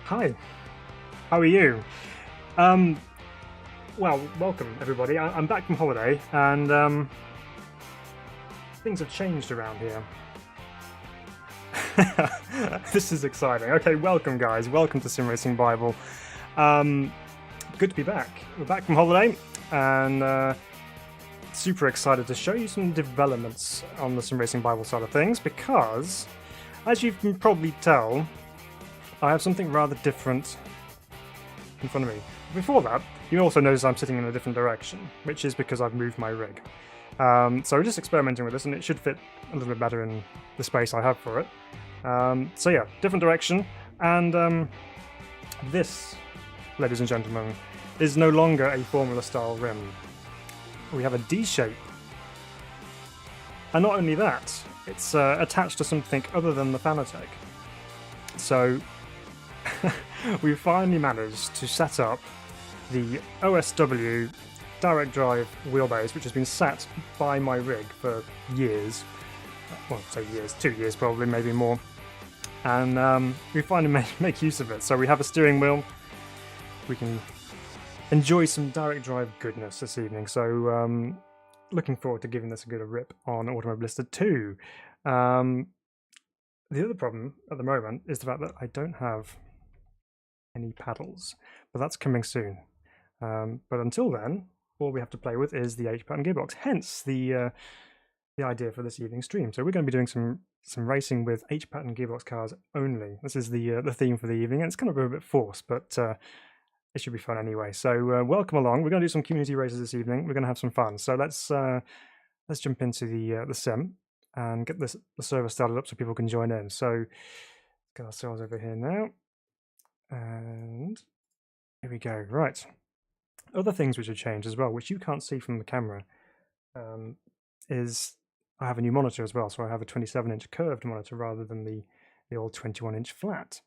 Hi, how are you? Um, well, welcome everybody. I'm back from holiday, and things have changed around here. This is exciting. Okay, welcome guys. Welcome to Sim Racing Bible. Good to be back. We're back from holiday, and super excited to show you some developments on the Sim Racing Bible side of things, because, as you can probably tell, I have something rather different in front of me. Before that, you also notice I'm sitting in a different direction, which is because I've moved my rig. So we're just experimenting with this, and it should fit a little bit better in the space I have for it. So yeah, different direction, and this, ladies and gentlemen, is no longer a Formula style rim. We have a D shape. And not only that, it's attached to something other than the Fanatec. So we finally managed to set up the OSW direct drive wheelbase, which has been sat by my rig for years. Well, say years, 2 years probably, maybe more. And we finally make use of it. So we have a steering wheel. We can enjoy some direct drive goodness this evening. So looking forward to giving this a good rip on Automobilista 2. The other problem at the moment is the fact that I don't have any paddles, but that's coming soon. But until then, all we have to play with is the H-Pattern gearbox. Hence the idea for this evening's stream. So we're going to be doing some racing with H-Pattern gearbox cars only. This is the theme for the evening, and it's kind of a bit forced, but it should be fun anyway. So welcome along. We're going to do some community races this evening. We're going to have some fun. So let's jump into the sim and get the server started up so people can join in. So get ourselves over here now, and here we go. Right. Other things which have changed as well, which you can't see from the camera, is I have a new monitor as well. So I have a 27-inch curved monitor rather than the old 21-inch flat.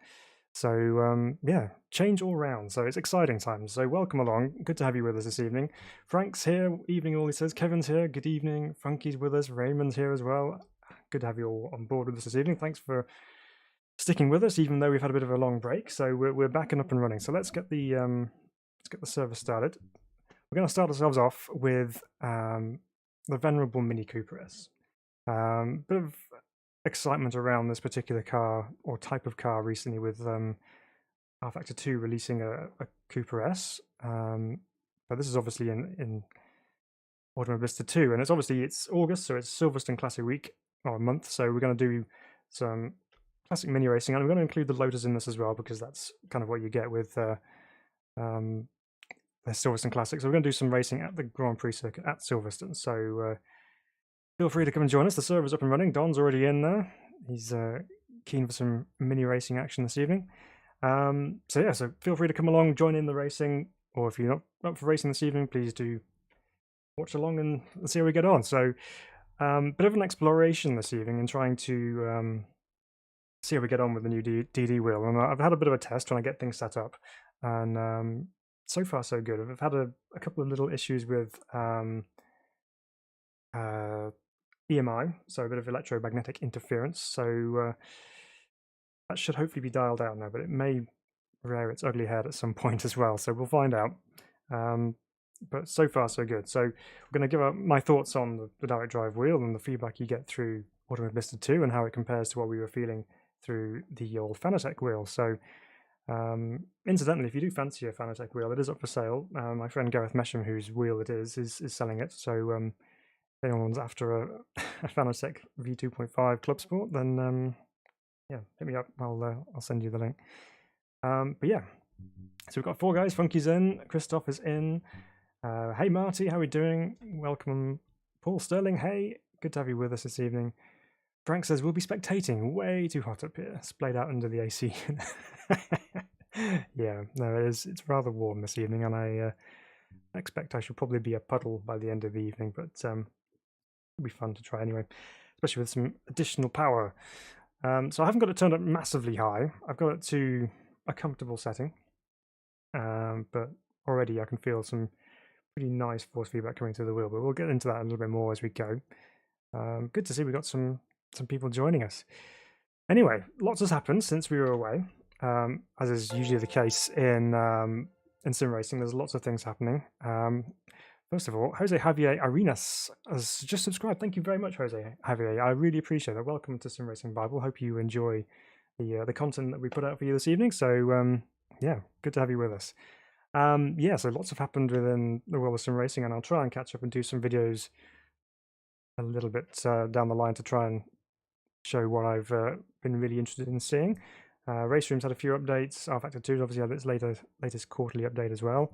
So yeah, change all round. So it's exciting times. So welcome along. Good to have you with us this evening. Frank's here. Evening all, he says. Kevin's here. Good evening. Funky's with us. Raymond's here as well. Good to have you all on board with us this evening. Thanks for sticking with us, even though we've had a bit of a long break. So we're back and up and running. So let's get the server started. We're going to start ourselves off with the venerable Mini Cooper S. Bit of excitement around this particular car or type of car recently with R-Factor 2 releasing a Cooper S. But this is obviously in Automobilista 2, and it's August, so it's Silverstone Classic Week or month. So we're going to do some classic mini racing, and we're going to include the Lotus in this as well, because that's kind of what you get with the Silverstone Classic. So we're going to do some racing at the Grand Prix circuit at Silverstone. So feel free to come and join us. The server's up and running. Don's already in there. He's keen for some mini racing action this evening. So feel free to come along, join in the racing, or if you're not up for racing this evening, please do watch along and see how we get on. So bit of an exploration this evening and trying to see how we get on with the new DD wheel. And I've had a bit of a test trying to get things set up, and so far so good. I've had a couple of little issues with EMI, so a bit of electromagnetic interference. So that should hopefully be dialed out now, but it may rear its ugly head at some point as well. So we'll find out. But so far so good. So we're going to give out my thoughts on the direct drive wheel and the feedback you get through Automobilista 2 and how it compares to what we were feeling through the old Fanatec wheel. So incidentally, if you do fancy a Fanatec wheel, it is up for sale. My friend Gareth Mesham, whose wheel it is selling it. So if anyone's after a Fanatec V2.5 Club Sport, then yeah, hit me up. I'll send you the link. But yeah, so we've got 4 guys. Funky's in. Christoph is in. Hey Marty, how are we doing? Welcome. Paul Sterling, hey, good to have you with us this evening. Frank says we'll be spectating. Way too hot up here. Splayed out under the AC. Yeah, no, it's rather warm this evening, and I expect I shall probably be a puddle by the end of the evening, but it'll be fun to try anyway, especially with some additional power. So I haven't got it turned up massively high. I've got it to a comfortable setting, but already I can feel some pretty nice force feedback coming through the wheel, but we'll get into that a little bit more as we go. Good to see we got some people joining us. Anyway, lots has happened since we were away. as is usually the case in sim racing. There's lots of things happening. First of all, Jose Javier Arenas has just subscribed. Thank you very much, Jose Javier. I really appreciate it. Welcome to Sim Racing Bible. Hope you enjoy the content that we put out for you this evening. So yeah, good to have you with us. Yeah, so lots have happened within the world of sim racing, and I'll try and catch up and do some videos a little bit down the line to try and show what I've been really interested in seeing. Race Room's had a few updates. R-Factor 2's obviously had its latest quarterly update as well.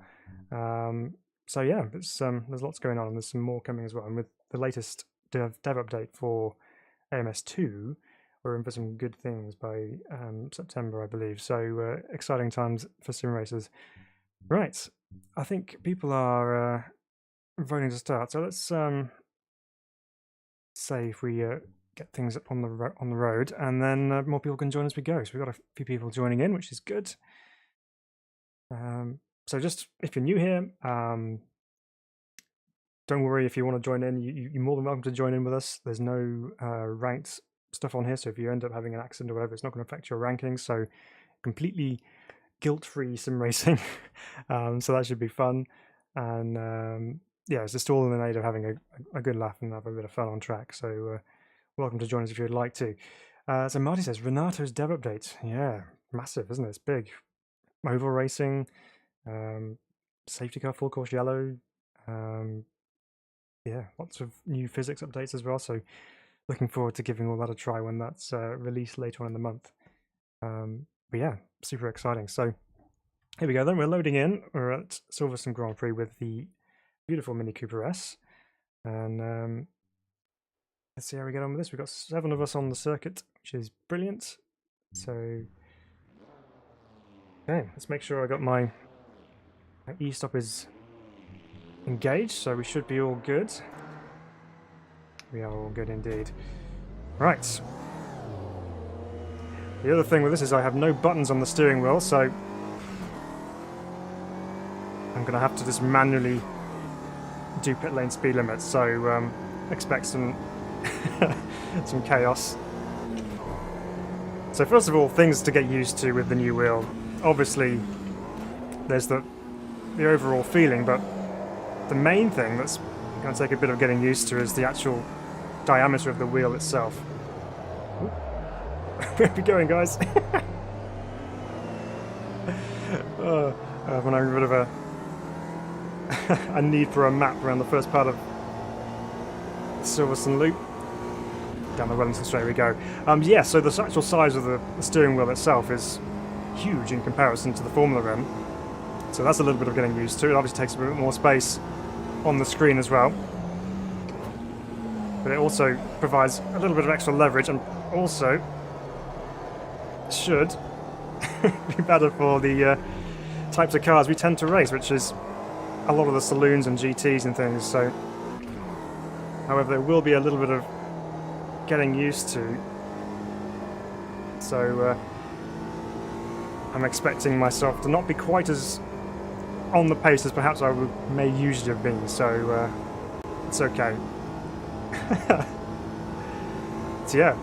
So yeah, there's lots going on, and there's some more coming as well. And with the latest dev update for AMS2, we're in for some good things by September, I believe. So exciting times for sim racers. Right, I think people are voting to start. So let's say if we get things up on the road, and then more people can join as we go. So we've got a few people joining in, which is good. So just if you're new here, don't worry if you want to join in. You're more than welcome to join in with us. There's no ranked stuff on here, so if you end up having an accident or whatever, it's not going to affect your rankings. So completely guilt-free sim racing. So that should be fun. And yeah, it's just all in the aid of having a good laugh and have a bit of fun on track. So welcome to join us if you'd like to. So Marty says, Renato's dev update. Yeah, massive, isn't it? It's big. Oval racing, safety car, full course yellow. Yeah, lots of new physics updates as well. So looking forward to giving all that a try when that's released later on in the month. But yeah, super exciting. So here we go then. We're loading in. We're at Silverstone Grand Prix with the beautiful Mini Cooper S. And let's see how we get on with this. We've got 7 of us on the circuit, which is brilliant. So okay, let's make sure I got my e-stop is engaged, so we should be all good. We are all good indeed. Right. The other thing with this is I have no buttons on the steering wheel, so I'm going to have to just manually do pit lane speed limits, so expect some some chaos. So first of all, things to get used to with the new wheel. Obviously, there's the overall feeling, but the main thing that's going to take a bit of getting used to is the actual diameter of the wheel itself. Where are we going, guys? When I'm a bit of a need for a map around the first part of Silverstone Loop. Down the Wellington Straight we go. Yeah, so the actual size of the steering wheel itself is huge in comparison to the Formula M. So that's a little bit of getting used to. It obviously takes a bit more space on the screen as well. But it also provides a little bit of extra leverage, and also should be better for the types of cars we tend to race, which is a lot of the saloons and GTs and things. So, however, there will be a little bit of getting used to. So I'm expecting myself to not be quite as on the pace as perhaps I may usually have been. So it's okay. So yeah,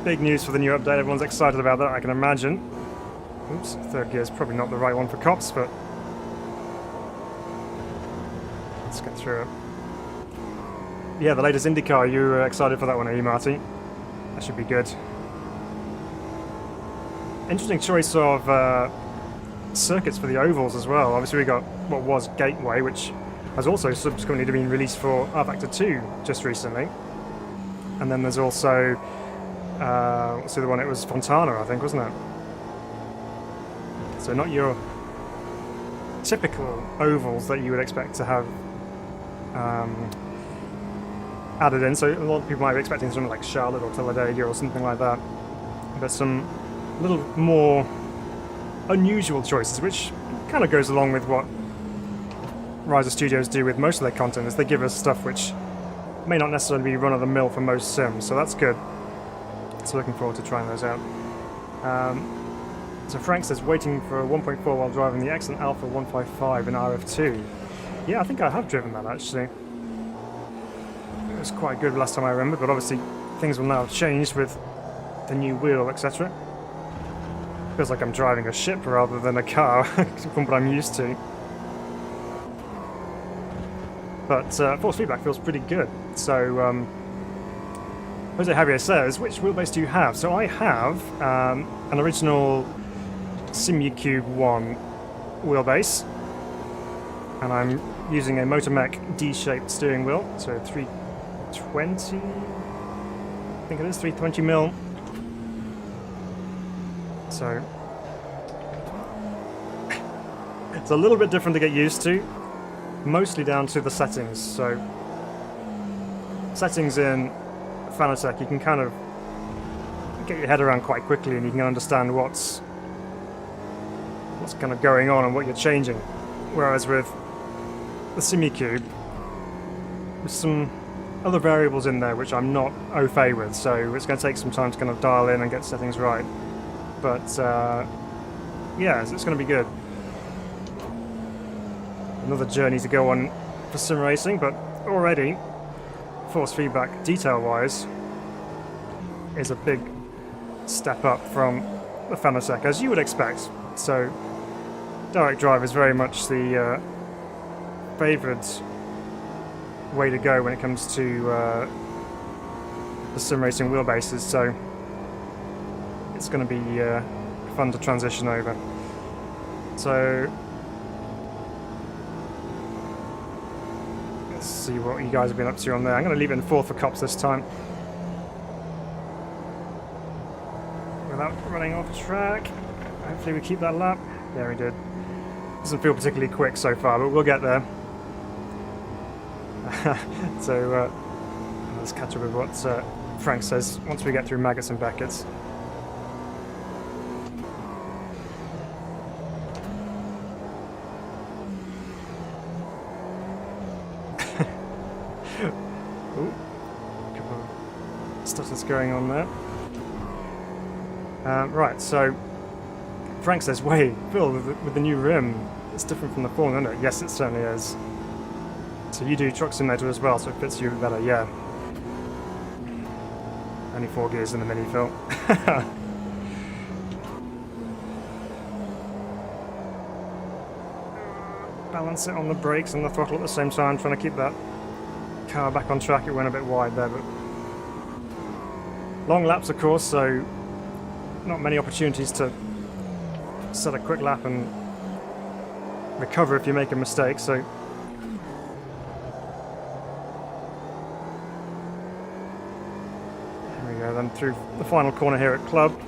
big news for the new update. Everyone's excited about that, I can imagine. Oops, third gear is probably not the right one for cops, but let's get through it. Yeah, the latest IndyCar, you were excited for that one, are you, Marty? That should be good. Interesting choice of circuits for the ovals as well. Obviously we got what was Gateway, which has also subsequently been released for R-Factor 2 just recently. And then there's also, what's the other one? It was Fontana, I think, wasn't it? So not your typical ovals that you would expect to have added in. So a lot of people might be expecting something like Charlotte or Talladega or something like that. But some little more unusual choices, which kind of goes along with what Riser Studios do with most of their content, is they give us stuff which may not necessarily be run-of-the-mill for most sims, so that's good. So looking forward to trying those out. So Frank says, waiting for a 1.4 while driving the excellent Alpha 155 in RF2. Yeah, I think I have driven that actually. It was quite good last time I remember, but obviously things will now have changed with the new wheel, etc. Feels like I'm driving a ship rather than a car from what I'm used to. But force feedback feels pretty good. So Jose Javier says, which wheelbase do you have? So I have an original Simulcube 1 wheelbase, and I'm using a Motormech D-shaped steering wheel, so 320, I think it is 320 mil. So it's a little bit different to get used to, mostly down to the settings. So settings in Fanatec, you can kind of get your head around quite quickly, and you can understand what's kind of going on and what you're changing. Whereas with the Simulcube, there's some other variables in there which I'm not au fait with, so it's going to take some time to kind of dial in and get settings right. But yeah, so it's going to be good. Another journey to go on for sim racing, but already force feedback detail-wise is a big step up from the Fanatec, as you would expect. So direct drive is very much the favoured way to go when it comes to the sim racing wheelbases, so it's going to be fun to transition over. So let's see what you guys have been up to on there. I'm going to leave it in fourth for Cops this time, without running off track. Hopefully we keep that lap. Yeah, we did. Doesn't feel particularly quick so far, but we'll get there. So let's catch up with what Frank says once we get through Maggots and Beckett's. Ooh, couple of stuff that's going on there. Right, so Frank says, wait, Phil, with the new rim, it's different from the form, isn't it? Yes, it certainly is. So you do Truck Simulator as well, so it fits you better, yeah. Only 4 gears in the Mini, Phil. Balance it on the brakes and the throttle at the same time, trying to keep that car back on track. It went a bit wide there, but long laps, of course, so not many opportunities to set a quick lap and recover if you make a mistake. So there we go, then through the final corner here at Club.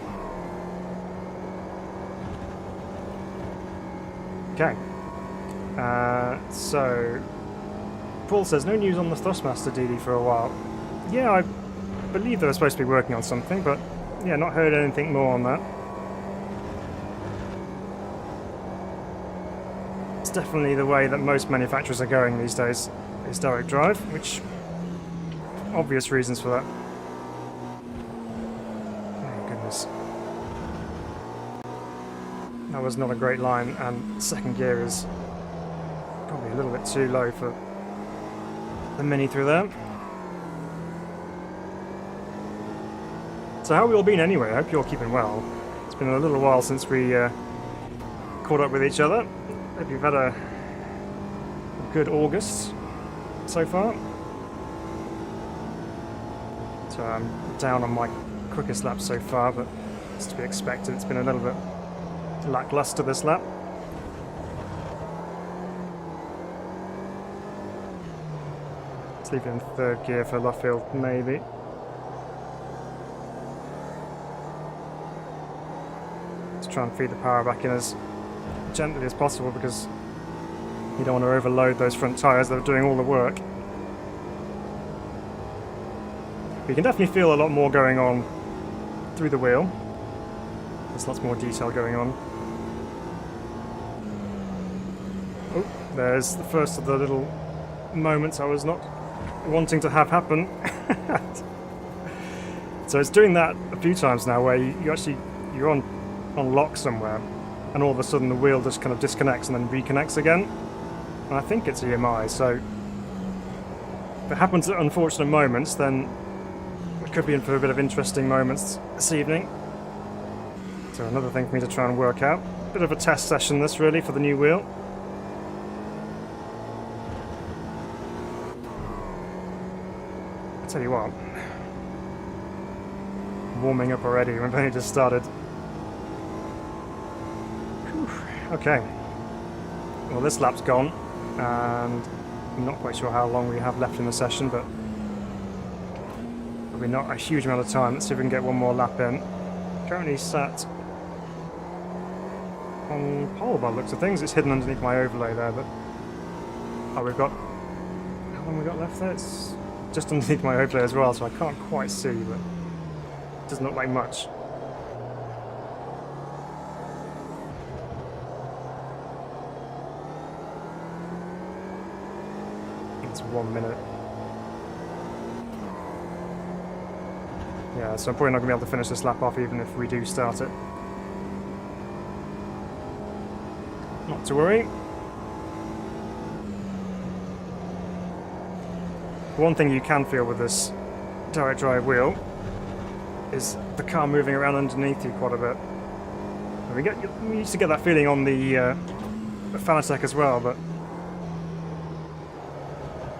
Okay, so Paul says, no news on the Thrustmaster DD for a while. Yeah, I believe they were supposed to be working on something, but yeah, not heard anything more on that. It's definitely the way that most manufacturers are going these days, is direct drive, which obvious reasons for that. Oh goodness. That was not a great line, and second gear is probably a little bit too low for the Mini through there. So how have we all been anyway? I hope you're all keeping well. It's been a little while since we caught up with each other. Hope you've had a good August so far. So I'm down on my quickest lap so far, but it's to be expected. It's been a little bit lackluster this lap. Let's leave it in third gear for Luffield, maybe. Let's try and feed the power back in as gently as possible, because you don't want to overload those front tyres that are doing all the work. But you can definitely feel a lot more going on through the wheel. There's lots more detail going on. Oh, there's the first of the little moments I was not wanting to have happen. So it's doing that a few times now, where you're on lock somewhere, and all of a sudden the wheel just kind of disconnects and then reconnects again. And I think it's EMI, so if it happens at unfortunate moments, then we could be in for a bit of interesting moments this evening. So So another thing for me to try and work out. Bit of a test session this really for the new wheel. I'll tell you what. Warming up already, we've only just started. Whew. Okay. Well, this lap's gone, and I'm not quite sure how long we have left in the session, but probably not a huge amount of time. Let's see if we can get one more lap in. Currently sat on pole by the looks of things. It's hidden underneath my overlay there, but oh, we've got, how long we got left there? It's just underneath my overlay as well, so I can't quite see, but it doesn't look like much. It's 1 minute. Yeah, so I'm probably not going to be able to finish this lap off even if we do start it. Not to worry. One thing you can feel with this direct drive wheel is the car moving around underneath you quite a bit. We used to get that feeling on the Fanatec as well, but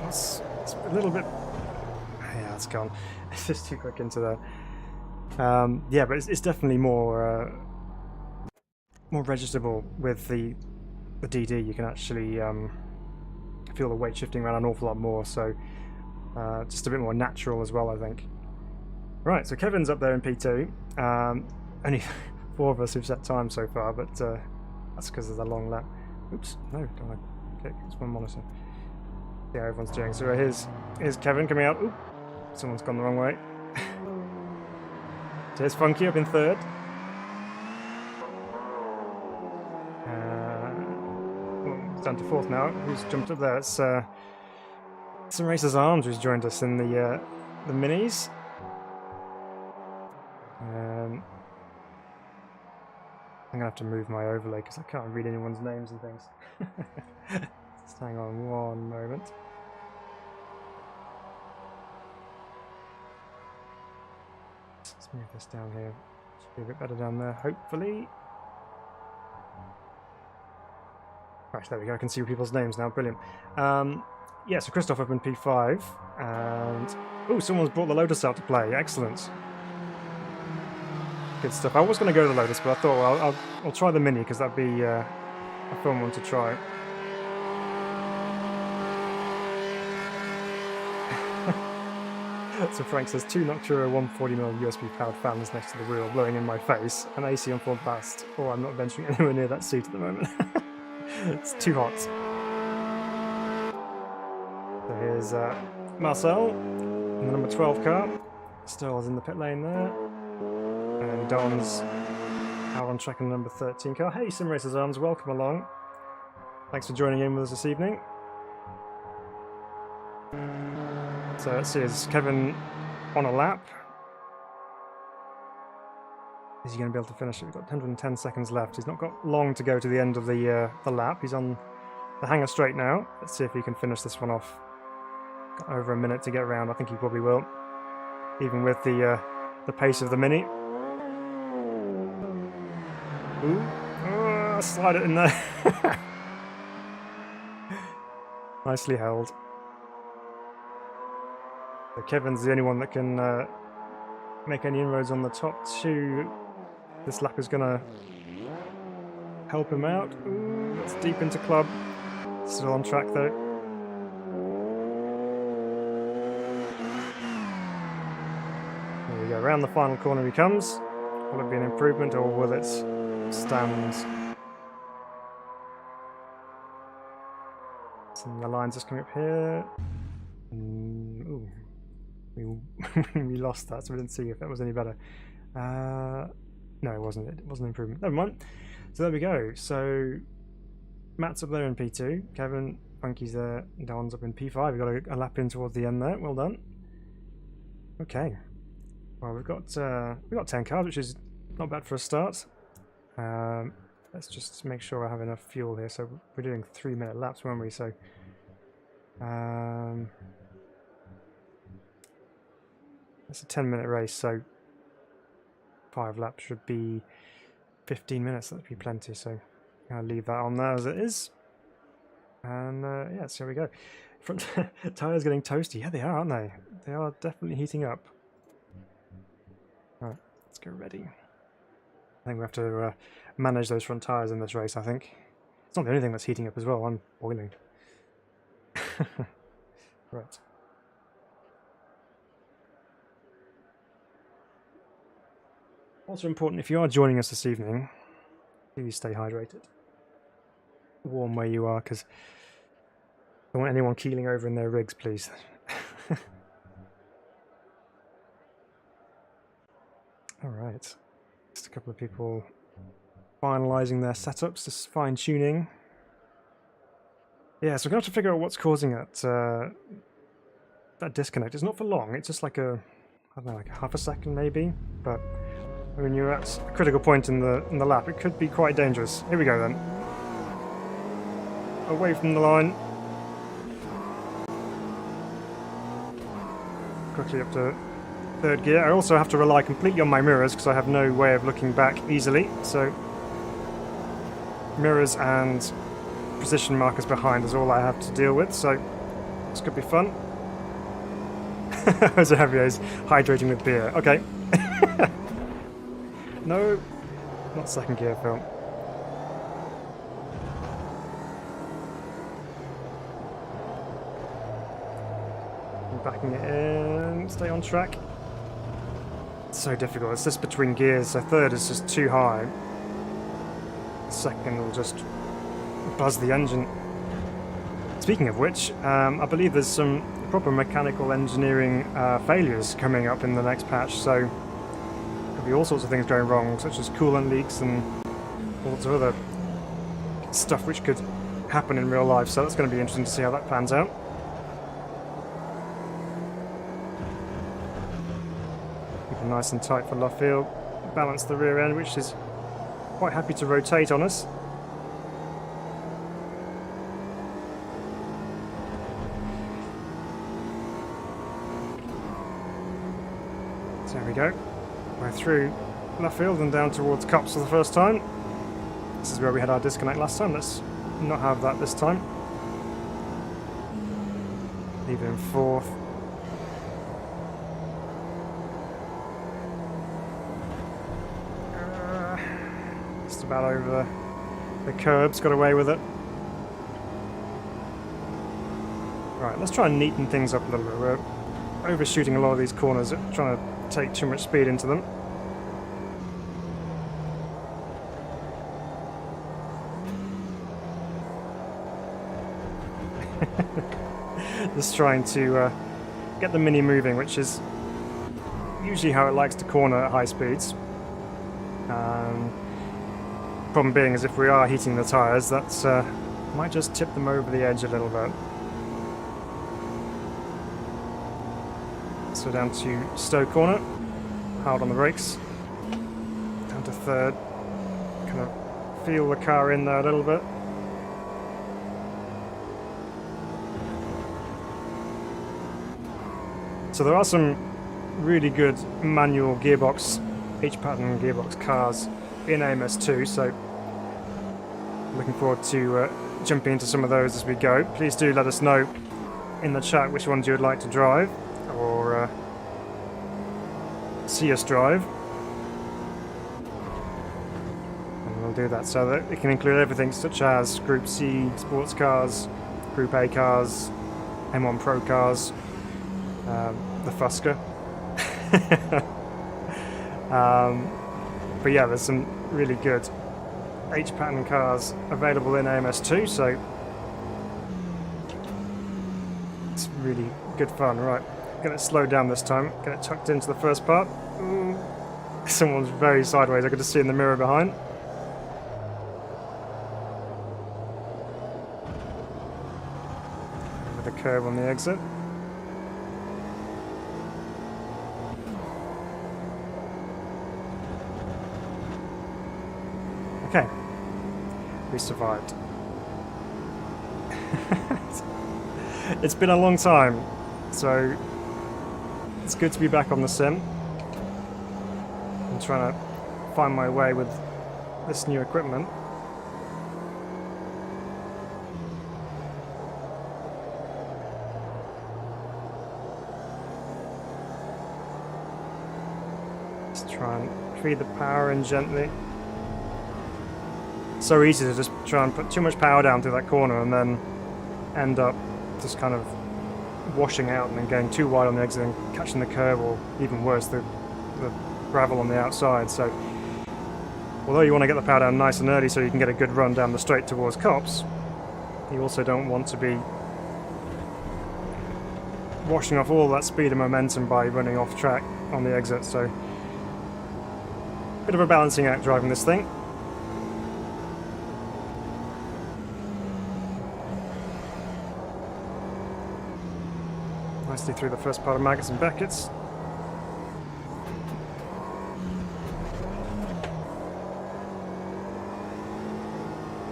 it's a little bit. Yeah, it's gone. It's just too quick into there. Yeah, but it's definitely more registerable with the DD. You can actually feel the weight shifting around an awful lot more, so just a bit more natural as well, I think. Right, so Kevin's up there in P2. Only 4 of us who've set time so far, but that's because of the long lap. Oops, no, don't want to kick. It's one monitor. See how everyone's doing. So here's Kevin coming out. Oop, someone's gone the wrong way. So here's Funky up in 3rd. Well, it's down to 4th now. Who's jumped up there? It's Some Racers Arms who's joined us in the minis. I'm going to have to move my overlay because I can't read anyone's names and things. Just hang on one moment. Let's move this down here. Should be a bit better down there, hopefully. Right, there we go. I can see people's names now. Brilliant. Yeah, so Christoph up in P5. And oh, someone's brought the Lotus out to play. Excellent. Good stuff. I was going to go to the Lotus, but I thought, well, I'll try the Mini because that'd be a fun one to try. So Frank says 2 Noctura 140mm USB powered fans next to the wheel blowing in my face, and AC on full blast. Oh, I'm not venturing anywhere near that seat at the moment. It's too hot. So here's Marcel in the number 12 car. Sterl's in the pit lane there. And Don's out on track in the number 13 car. Hey, Sim Racers Arms, welcome along. Thanks for joining in with us this evening. So let's see, is Kevin on a lap? Is he going to be able to finish it? We've got 110 seconds left. He's not got long to go to the end of the lap. He's on the hanger straight now. Let's see if he can finish this one off. Got over a minute to get around. I think he probably will, even with the pace of the Mini. Ooh, oh, slide it in there. Nicely held. So Kevin's the only one that can make any inroads on the top 2. This lap is going to help him out. Ooh, that's deep into club. Still on track though. There we go. Around the final corner he comes. Will it be an improvement or will it stand? So the line's just coming up here. Ooh. We lost that, so we didn't see if that was any better. No, it wasn't. It wasn't an improvement. Never mind. So there we go. So Matt's up there in P2. Kevin, Funky's there. Don's up in P5. We've got a lap in towards the end there. Well done. Okay. Well, we've got 10 cars, which is not bad for a start. Let's just make sure I have enough fuel here. So we're doing 3-minute laps, weren't we? So it's a 10-minute race, so 5 laps should be 15 minutes, that'd be plenty, so I'll leave that on there as it is. And yeah, so here we go. Front tyres getting toasty. Yeah, they are, aren't they? They are definitely heating up. Right, let's get ready. I think we have to manage those front tyres in this race, I think. It's not the only thing that's heating up as well, I'm boiling. Right. Also important, if you are joining us this evening, please stay hydrated. Warm where you are, because I don't want anyone keeling over in their rigs, please. Alright. Just a couple of people finalising their setups, just fine-tuning. Yeah, so we're going to have to figure out what's causing that disconnect. It's not for long, it's just like I don't know, like half a second maybe, but when you're at a critical point in the lap, it could be quite dangerous. Here we go then. Away from the line. Quickly up to third gear. I also have to rely completely on my mirrors because I have no way of looking back easily, so mirrors and position markers behind is all I have to deal with, so this could be fun. Jose Javier's hydrating with beer. Okay. No, not second gear, Phil. Backing it in, stay on track. It's so difficult, it's just between gears, so third is just too high. Second will just buzz the engine. Speaking of which, I believe there's some proper mechanical engineering failures coming up in the next patch, so could be all sorts of things going wrong, such as coolant leaks and all sorts of other stuff which could happen in real life, so that's going to be interesting to see how that pans out. Keep it nice and tight for Luffield. Balance the rear end, which is quite happy to rotate on us. So there we go. We're through Luffield and down towards Cups for the first time. This is where we had our disconnect last time. Let's not have that this time. Leave it in fourth. Just about over the curbs, got away with it. Right, let's try and neaten things up a little bit. We're overshooting a lot of these corners, trying to take too much speed into them. Just trying to get the Mini moving, which is usually how it likes to corner at high speeds. Problem being is if we are heating the tyres, that might just tip them over the edge a little bit. So down to Stowe corner, hard on the brakes, down to third, kind of feel the car in there a little bit. So there are some really good manual gearbox, H-Pattern gearbox cars in AMS2, so looking forward to jumping into some of those as we go. Please do let us know in the chat which ones you would like to drive, or see us drive, and we'll do that so that it can include everything such as Group C sports cars, Group A cars, M1 Pro cars, the Fusca. But yeah, there's some really good H-Pattern cars available in AMS2, so it's really good fun. Right, get it slowed down this time, get it tucked into the first part. Ooh. Someone's very sideways, I could just see in the mirror behind. With a curve on the exit. Okay, we survived. It's been a long time, so it's good to be back on the sim. I'm trying to find my way with this new equipment. Just try and feed the power in gently. So easy to just try and put too much power down through that corner and then end up just kind of washing out and then going too wide on the exit and catching the curb, or even worse, the gravel on the outside. So although you want to get the power down nice and early so you can get a good run down the straight towards cops, you also don't want to be washing off all that speed and momentum by running off track on the exit. So bit of a balancing act driving this thing. Nicely through the first part of Maggots and Beckett's.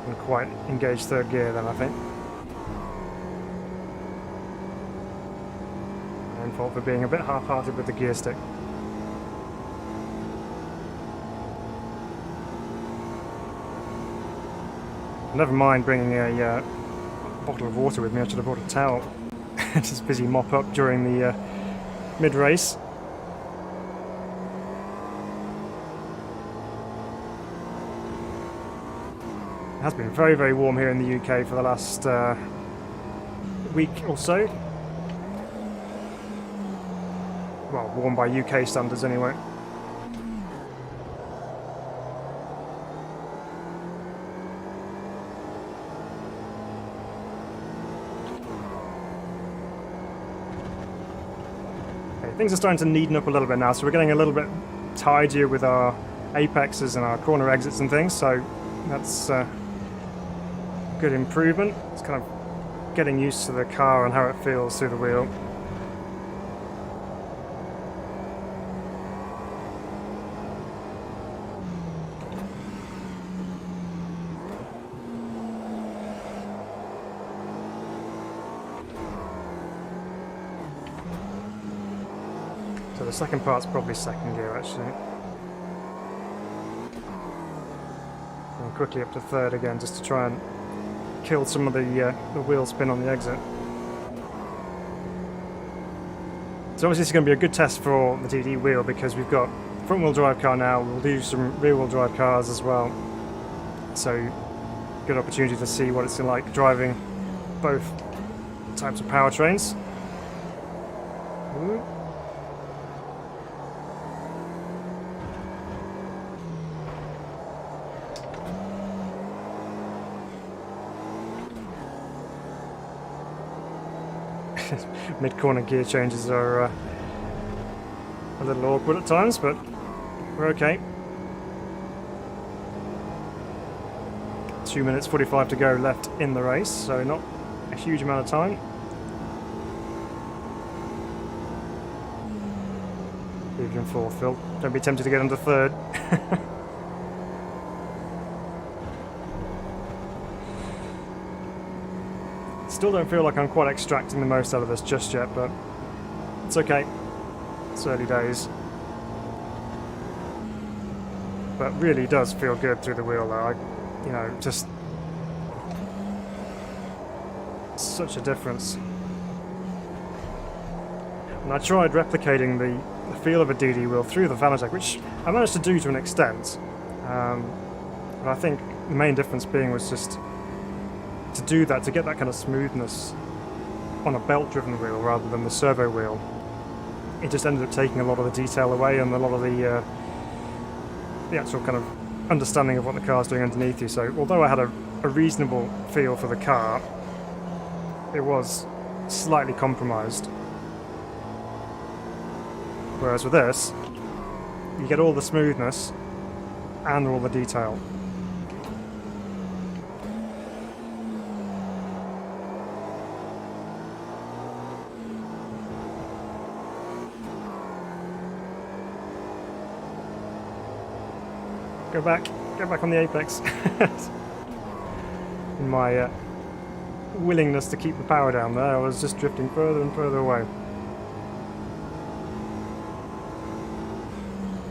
And quite engaged third gear then, I think. And fault for being a bit half-hearted with the gear stick. Never mind bringing a bottle of water with me, I should have brought a towel. Just busy mop up during the mid-race. It has been very, very warm here in the UK for the last week or so. Well, warm by UK standards anyway. Things are starting to neaten up a little bit now, so we're getting a little bit tidier with our apexes and our corner exits and things, so that's good improvement. It's kind of getting used to the car and how it feels through the wheel. So the second part's probably second gear actually. And quickly up to third again just to try and kill some of the wheel spin on the exit. So obviously this is going to be a good test for the DD wheel because we've got front wheel drive car now, we'll do some rear wheel drive cars as well. So good opportunity to see what it's like driving both types of powertrains. Ooh. Mid-corner gear changes are a little awkward at times, but we're okay. 2 minutes 45 to go left in the race, so not a huge amount of time. Leave you in fourth, Phil. Don't be tempted to get under third. Still don't feel like I'm quite extracting the most out of this just yet, but it's okay. It's early days. But really does feel good through the wheel though. You know, just such a difference. And I tried replicating the feel of a DD wheel through the Fanatec, which I managed to do to an extent. But I think the main difference being was just to do that, to get that kind of smoothness on a belt-driven wheel rather than the servo wheel. It just ended up taking a lot of the detail away and a lot of the actual kind of understanding of what the car's doing underneath you. So although I had a reasonable feel for the car, it was slightly compromised. Whereas with this, you get all the smoothness and all the detail. Go back on the apex. In my willingness to keep the power down there, I was just drifting further and further away.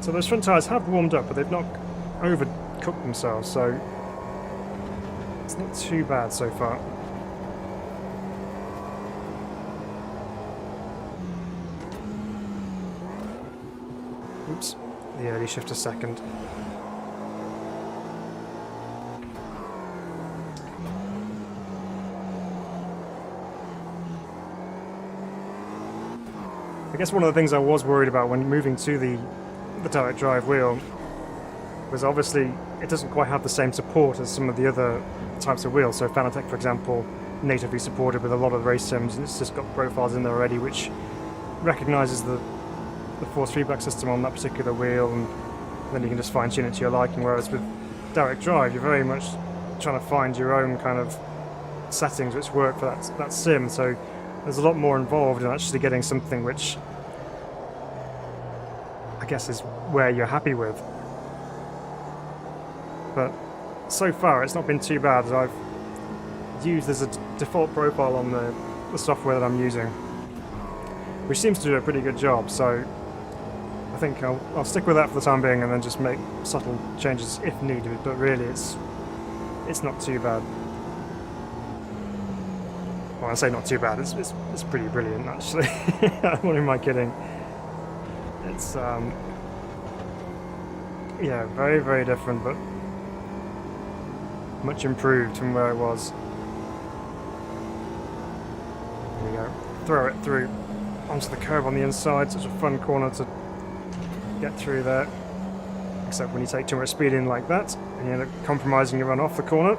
So those front tyres have warmed up, but they've not over cook themselves, so it's not too bad so far. Oops, the early shift a second. I guess one of the things I was worried about when moving to the direct drive wheel was obviously it doesn't quite have the same support as some of the other types of wheels. So Fanatec, for example, natively supported with a lot of race sims, and it's just got profiles in there already which recognises the force feedback system on that particular wheel, and then you can just fine tune it to your liking. Whereas with direct drive, you're very much trying to find your own kind of settings which work for that sim. So there's a lot more involved in actually getting something which I guess is where you're happy with. But so far it's not been too bad, as I've used as a default profile on the software that I'm using, which seems to do a pretty good job. So I think I'll stick with that for the time being, and then just make subtle changes if needed. But really, it's not too bad. Well, I say not too bad. It's pretty brilliant, actually. What am I kidding? It's yeah, very, very different, but much improved from where it was. There we go. Throw it through onto the curb on the inside. Such a fun corner to get through there. Except when you take too much speed in like that, and you end up compromising your run off the corner.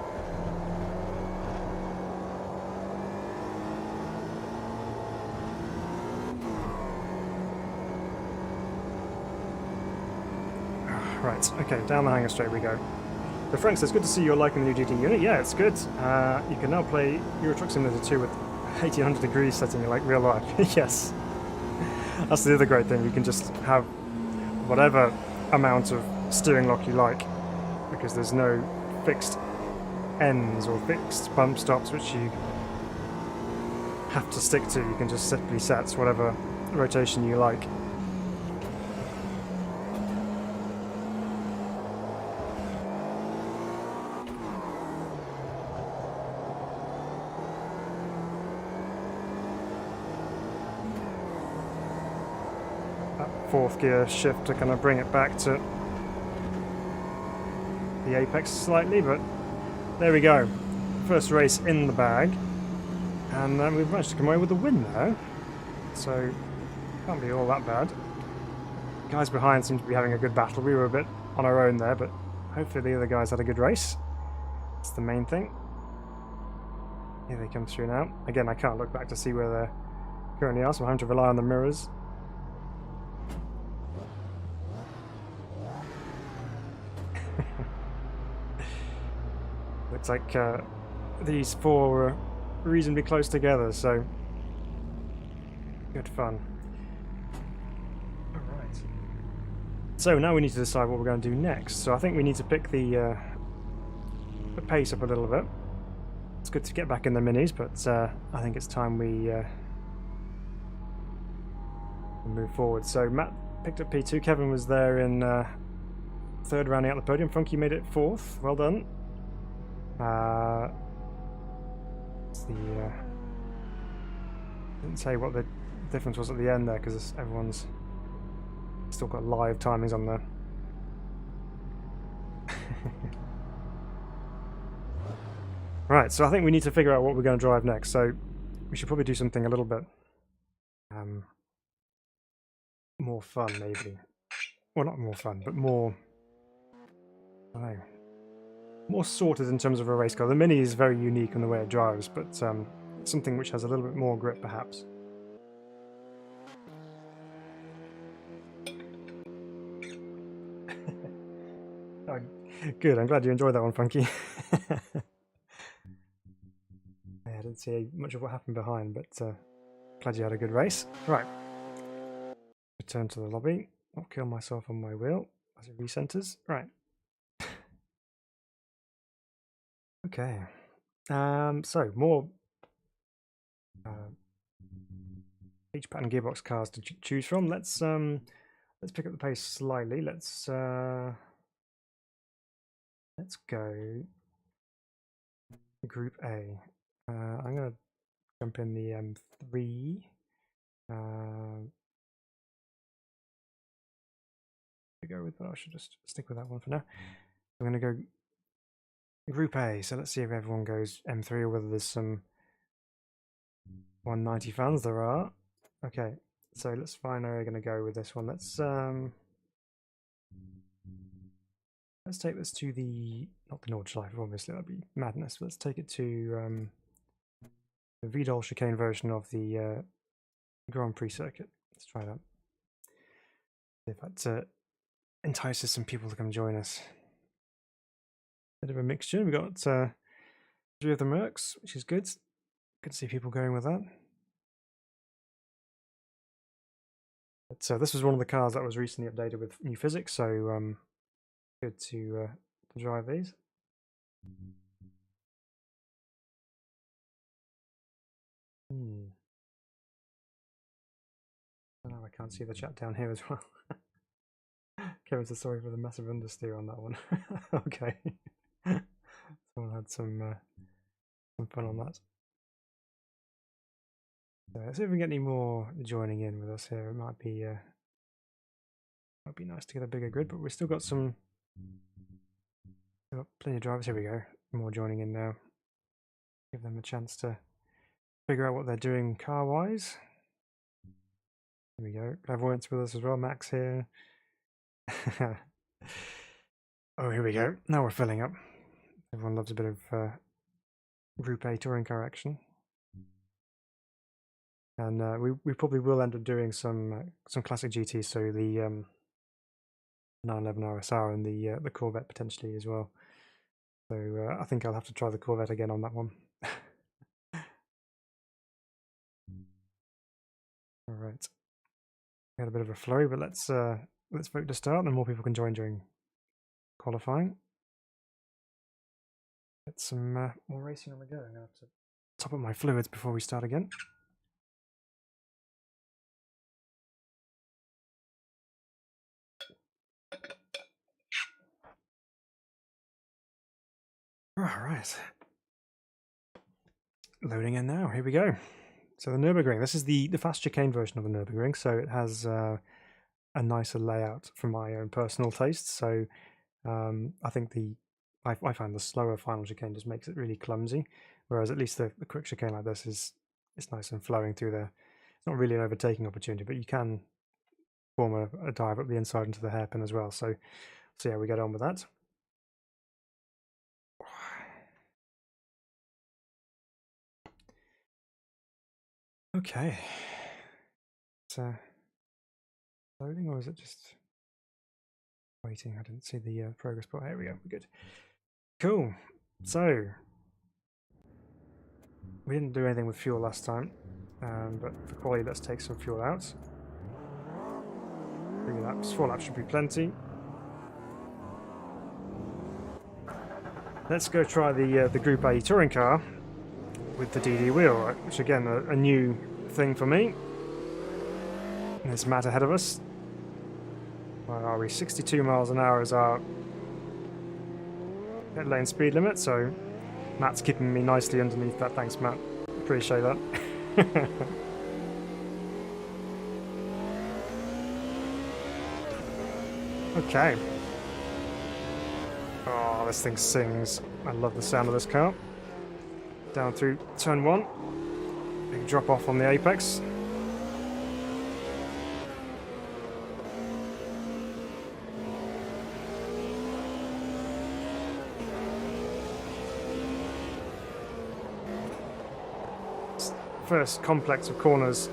Right, okay, down the hangar straight we go. So Frank says, good to see you're liking the new GT unit. Yeah, it's good. You can now play Euro Truck Simulator 2 with 1800 degrees setting like real life. Yes. That's the other great thing. You can just have whatever amount of steering lock you like, because there's no fixed ends or fixed bump stops which you have to stick to. You can just simply set whatever rotation you like. Fourth gear shift to kind of bring it back to the apex slightly, but there we go. First race in the bag, and we've managed to come away with a win there, so can't be all that bad. Guys behind seem to be having a good battle. We were a bit on our own there, but hopefully the other guys had a good race. That's the main thing. Here they come through now. Again, I can't look back to see where they're currently are, so I'm having to rely on the mirrors. Looks like these four are reasonably close together, so good fun. Alright. So now we need to decide what we're going to do next. So I think we need to pick the pace up a little bit. It's good to get back in the minis, but I think it's time we move forward. So Matt picked up P2, Kevin was there in third, rounding out the podium. Funky made it fourth, well done. Didn't say what the difference was at the end there, because everyone's still got live timings on there. Right, so I think we need to figure out what we're going to drive next. So we should probably do something a little bit more fun, maybe. Well, not more fun, but more, I don't know, more sorted in terms of a race car. The Mini is very unique in the way it drives, but something which has a little bit more grip, perhaps. Oh, good, I'm glad you enjoyed that one, Funky. I didn't see much of what happened behind, but glad you had a good race. Right, return to the lobby. Not kill myself on my wheel as it recenters. Right. Okay. So more H-Pattern gearbox cars to choose from. Let's pick up the pace slightly. Let's Let's go Group A. I'm going to jump in the M3. Go with, but I should just stick with that one for now. I'm going to go Group A. So let's see if everyone goes M3 or whether there's some 190 fans. There are. Okay, so let's find how we're going to go with this one. Let's take this to the, not the Nordschleife, obviously that'd be madness. But let's take it to the Vidal chicane version of the Grand Prix circuit. Let's try that. See if that entices some people to come join us. Bit of a mixture. We've got 3 of the Mercs, which is good. Good to see people going with that. But this was one of the cars that was recently updated with new physics, so good to drive these. Oh, I can't see the chat down here as well. Kevin says sorry for the massive understeer on that one. Okay. Someone had some fun on that. So let's see if we get any more joining in with us here. It might be nice to get a bigger grid, but we've still got some. We've got plenty of drivers. Here we go. More joining in now. Give them a chance to figure out what they're doing car-wise. Here we go. Clairvoyant's with us as well. Max here. Oh, here we go. Now we're filling up. Everyone loves a bit of Group A touring car action. And we probably will end up doing some classic GTs, so the 911 RSR and the Corvette potentially as well. So I think I'll have to try the Corvette again on that one. All right, we had a bit of a flurry, but let's vote to start, and more people can join during qualifying. Get some more racing on the go. I'm gonna have to top up my fluids before we start again. All right, loading in now. Here we go. So the Nürburgring. This is the fast chicane version of the Nürburgring. So it has a nicer layout for my own personal taste. So I think I find the slower final chicane just makes it really clumsy, whereas at least the quick chicane like this is nice and flowing through there. It's not really an overtaking opportunity, but you can form a dive up the inside into the hairpin as well. So see how we get on with that. Okay, so loading, or is it just waiting? I didn't see the progress bar. Here we go. We're good. Cool. So we didn't do anything with fuel last time, but for quality, let's take some fuel out. 3 laps, 4 laps should be plenty. Let's go try the Group A touring car with the DD wheel, which again a new thing for me. There's Matt ahead of us. Where are we? 62 miles an hour is our pit lane speed limit, so Matt's keeping me nicely underneath that. Thanks, Matt. Appreciate that. Okay. Oh, this thing sings. I love the sound of this car. Down through turn 1. Big drop off on the apex. First complex of corners.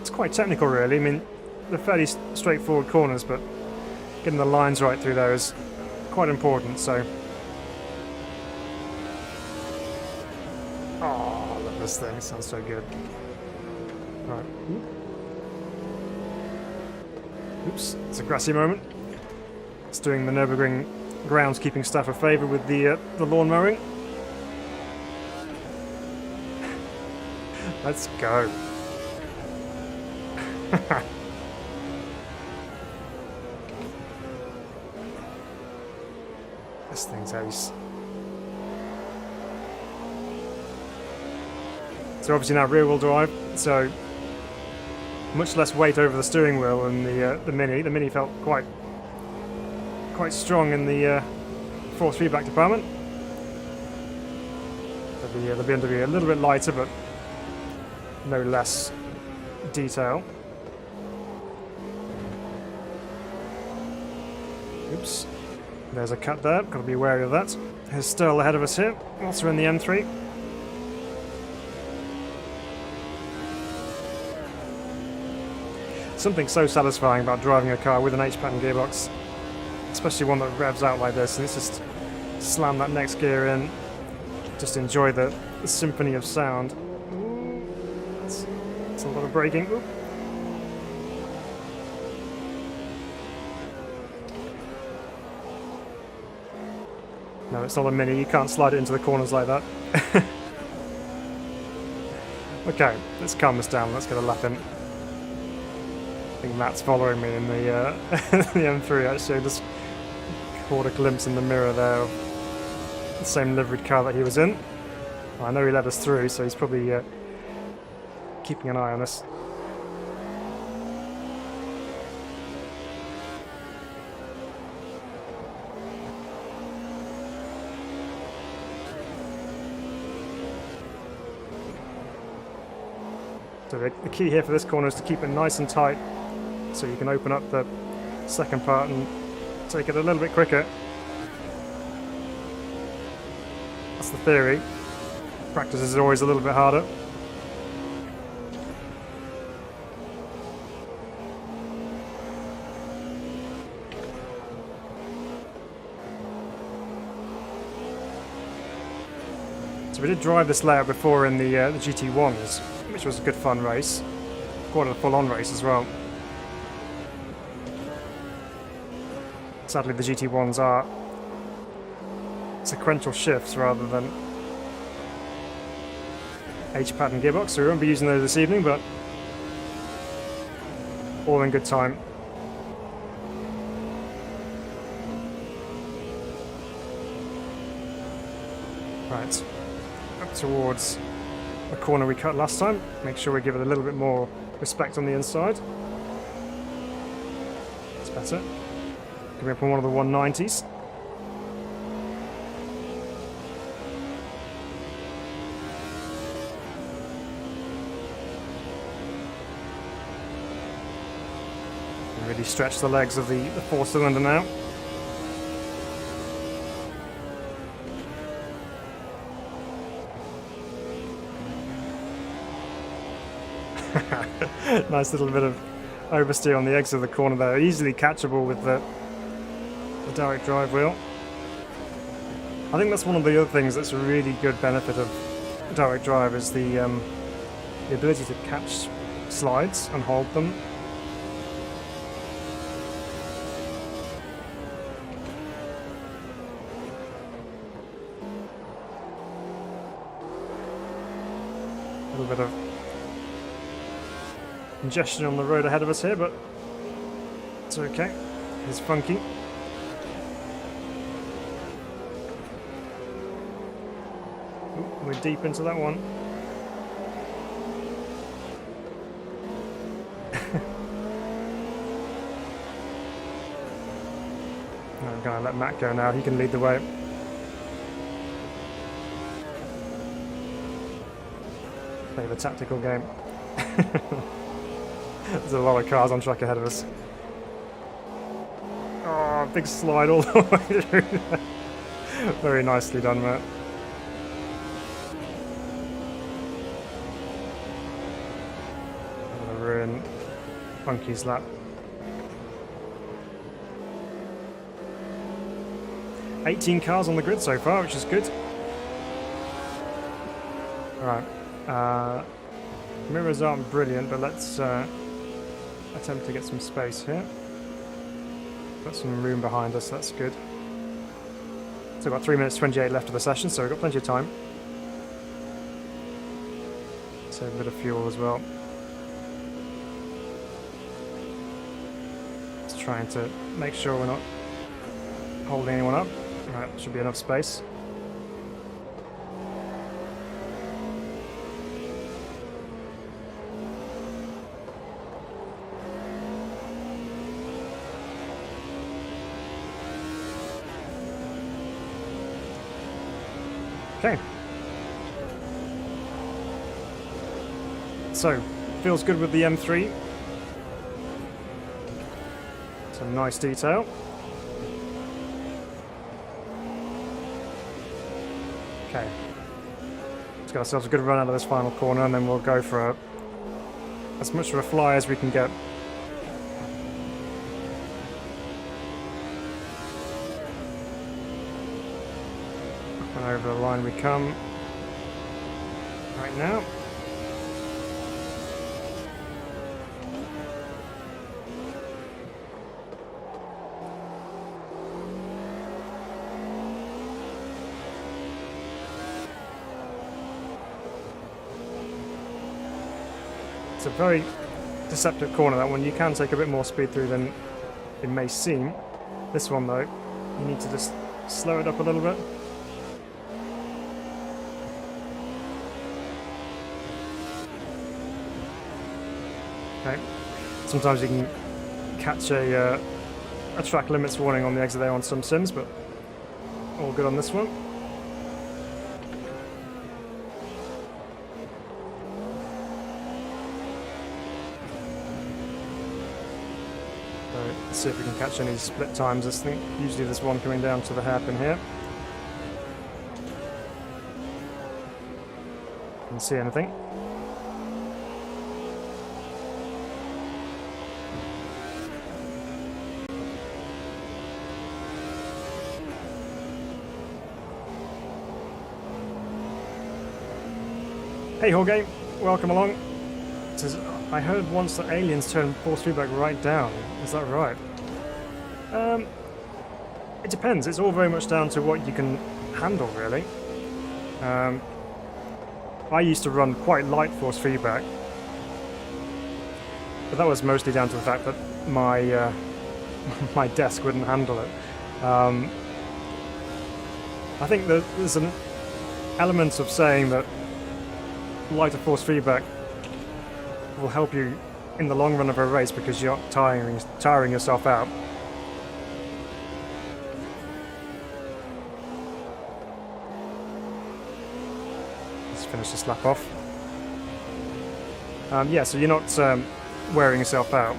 It's quite technical, really. I mean, they're fairly straightforward corners, but getting the lines right through there is quite important. So, oh, I love this thing. It sounds so good. Right. Oops, it's a grassy moment. It's doing the Nürburgring groundskeeping staff a favour with the lawn mowing. Let's go. This thing's ace. So obviously now rear-wheel drive, so much less weight over the steering wheel than the Mini. The Mini felt quite strong in the force feedback department. So the BMW a little bit lighter, but no less detail. Oops, there's a cut there, got to be wary of that. Here's Stirl ahead of us here, also in the M3. Something so satisfying about driving a car with an H-Pattern gearbox, especially one that revs out like this, and it's just slam that next gear in, just enjoy the symphony of sound. Ooh, that's a lot of braking. Ooh. No, it's not a Mini, you can't slide it into the corners like that. Okay, let's calm this down, let's get a lap in. I think Matt's following me in the, the M3 actually. Just caught a glimpse in the mirror there of the same liveried car that he was in. I know he let us through, so he's probably keeping an eye on us. So the key here for this corner is to keep it nice and tight, so you can open up the second part and take it a little bit quicker. That's the theory. Practice is always a little bit harder. So we did drive this layout before in the GT1s, which was a good fun race. Quite a full-on race as well. Sadly, the GT1s are sequential shifts rather than H-Pattern gearbox, so we won't be using those this evening, but all in good time. Right, up towards the corner we cut last time. Make sure we give it a little bit more respect on the inside. That's better. Coming up on one of the 190s. And really stretch the legs of the four-cylinder now. Nice little bit of oversteer on the exit of the corner there. Easily catchable with the direct drive wheel. I think that's one of the other things that's a really good benefit of direct drive is the ability to catch slides and hold them. A little bit of congestion on the road ahead of us here, but it's okay. It's funky. Ooh, we're deep into that one. I'm going to let Matt go now. He can lead the way. Play the tactical game. There's a lot of cars on track ahead of us. Oh, big slide all the way through there. Very nicely done, Matt. I'm going to ruin Funky's lap. 18 cars on the grid so far, which is good. Alright. Mirrors aren't brilliant, but let's attempt to get some space here. Got some room behind us, that's good. So about 3 minutes 28 left of the session, so we've got plenty of time. Save a bit of fuel as well. Just trying to make sure we're not holding anyone up. Right, should be enough space. Okay. So, feels good with the M3. Some nice detail. Okay. Let's get ourselves a good run out of this final corner and then we'll go for as much of a fly as we can get. Up and over the line we come. Right now. It's a very deceptive corner, that one. You can take a bit more speed through than it may seem. This one though, you need to just slow it up a little bit. Okay. Sometimes you can catch a track limits warning on the exit there on some sims, but all good on this one. Let's see if we can catch any split times. This thing, usually there's one coming down to the hairpin here. Can see anything? Hey Jorge, welcome along. It says, I heard once that aliens turn force feedback right down. Is that right? It depends. It's all very much down to what you can handle, really. I used to run quite light force feedback, but that was mostly down to the fact that my my desk wouldn't handle it. I think that there's an element of saying that lighter force feedback will help you in the long run of a race because you're tiring yourself out. Let's finish this lap off. Yeah, so you're not wearing yourself out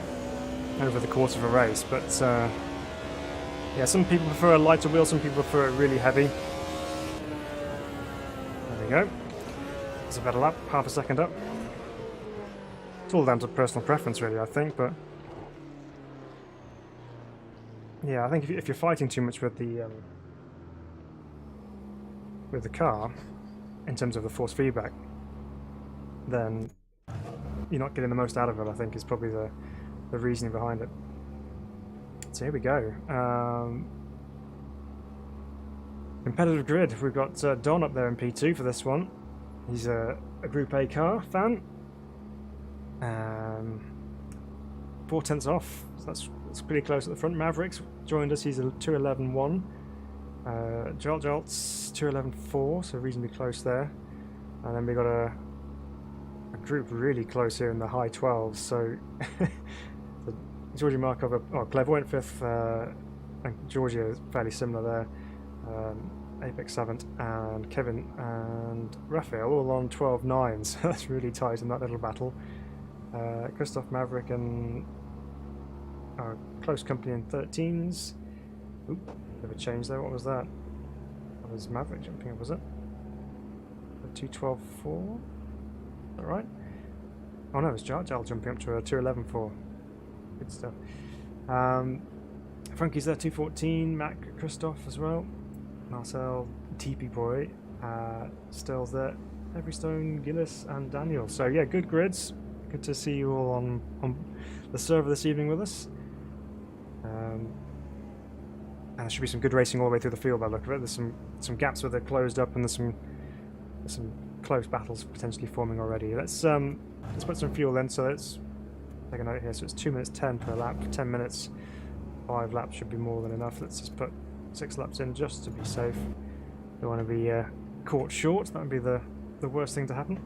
over the course of a race, but yeah, some people prefer a lighter wheel, some people prefer it really heavy. There we go. It's a better lap, half a second up. It's all down to personal preference, really, I think, but yeah, I think if you're fighting too much with the car, in terms of the force feedback, then you're not getting the most out of it, I think, is probably the reasoning behind it. So here we go. Competitive grid. We've got Don up there in P2 for this one. He's a Group A car fan. 4/10 off. So that's pretty close at the front. Mavericks joined us. He's a 2:11.1. Jolt's 2:11.4, so reasonably close there. And then we got a group really close here in the high 12s. So Georgia Markov, Clairvoyant 5th, and Georgia is fairly similar there. Apex 7th, and Kevin and Raphael all on 12.9, so that's really tight in that little battle. Christoph, Maverick, and close company in 13s. Oop, bit of a change there. What was that? That was Maverick jumping up, was it? 2:12.4? Is that right? Oh no, it was Jar jumping up to a 2:11.4. Good stuff. Frankie's there, 2:14. Mac, Christoph as well. Marcel, TP Boy, Stills there, Everystone, Gillis, and Daniel. So yeah, good grids. Good to see you all on the server this evening with us. And there should be some good racing all the way through the field by the look of it. There's some gaps where they're closed up, and there's some close battles potentially forming already. Let's put some fuel in. So let's take a note here. So it's 2 minutes 10 per lap. 10 minutes, 5 laps should be more than enough. Let's just put 6 laps in just to be safe. Don't want to be caught short. That would be the worst thing to happen.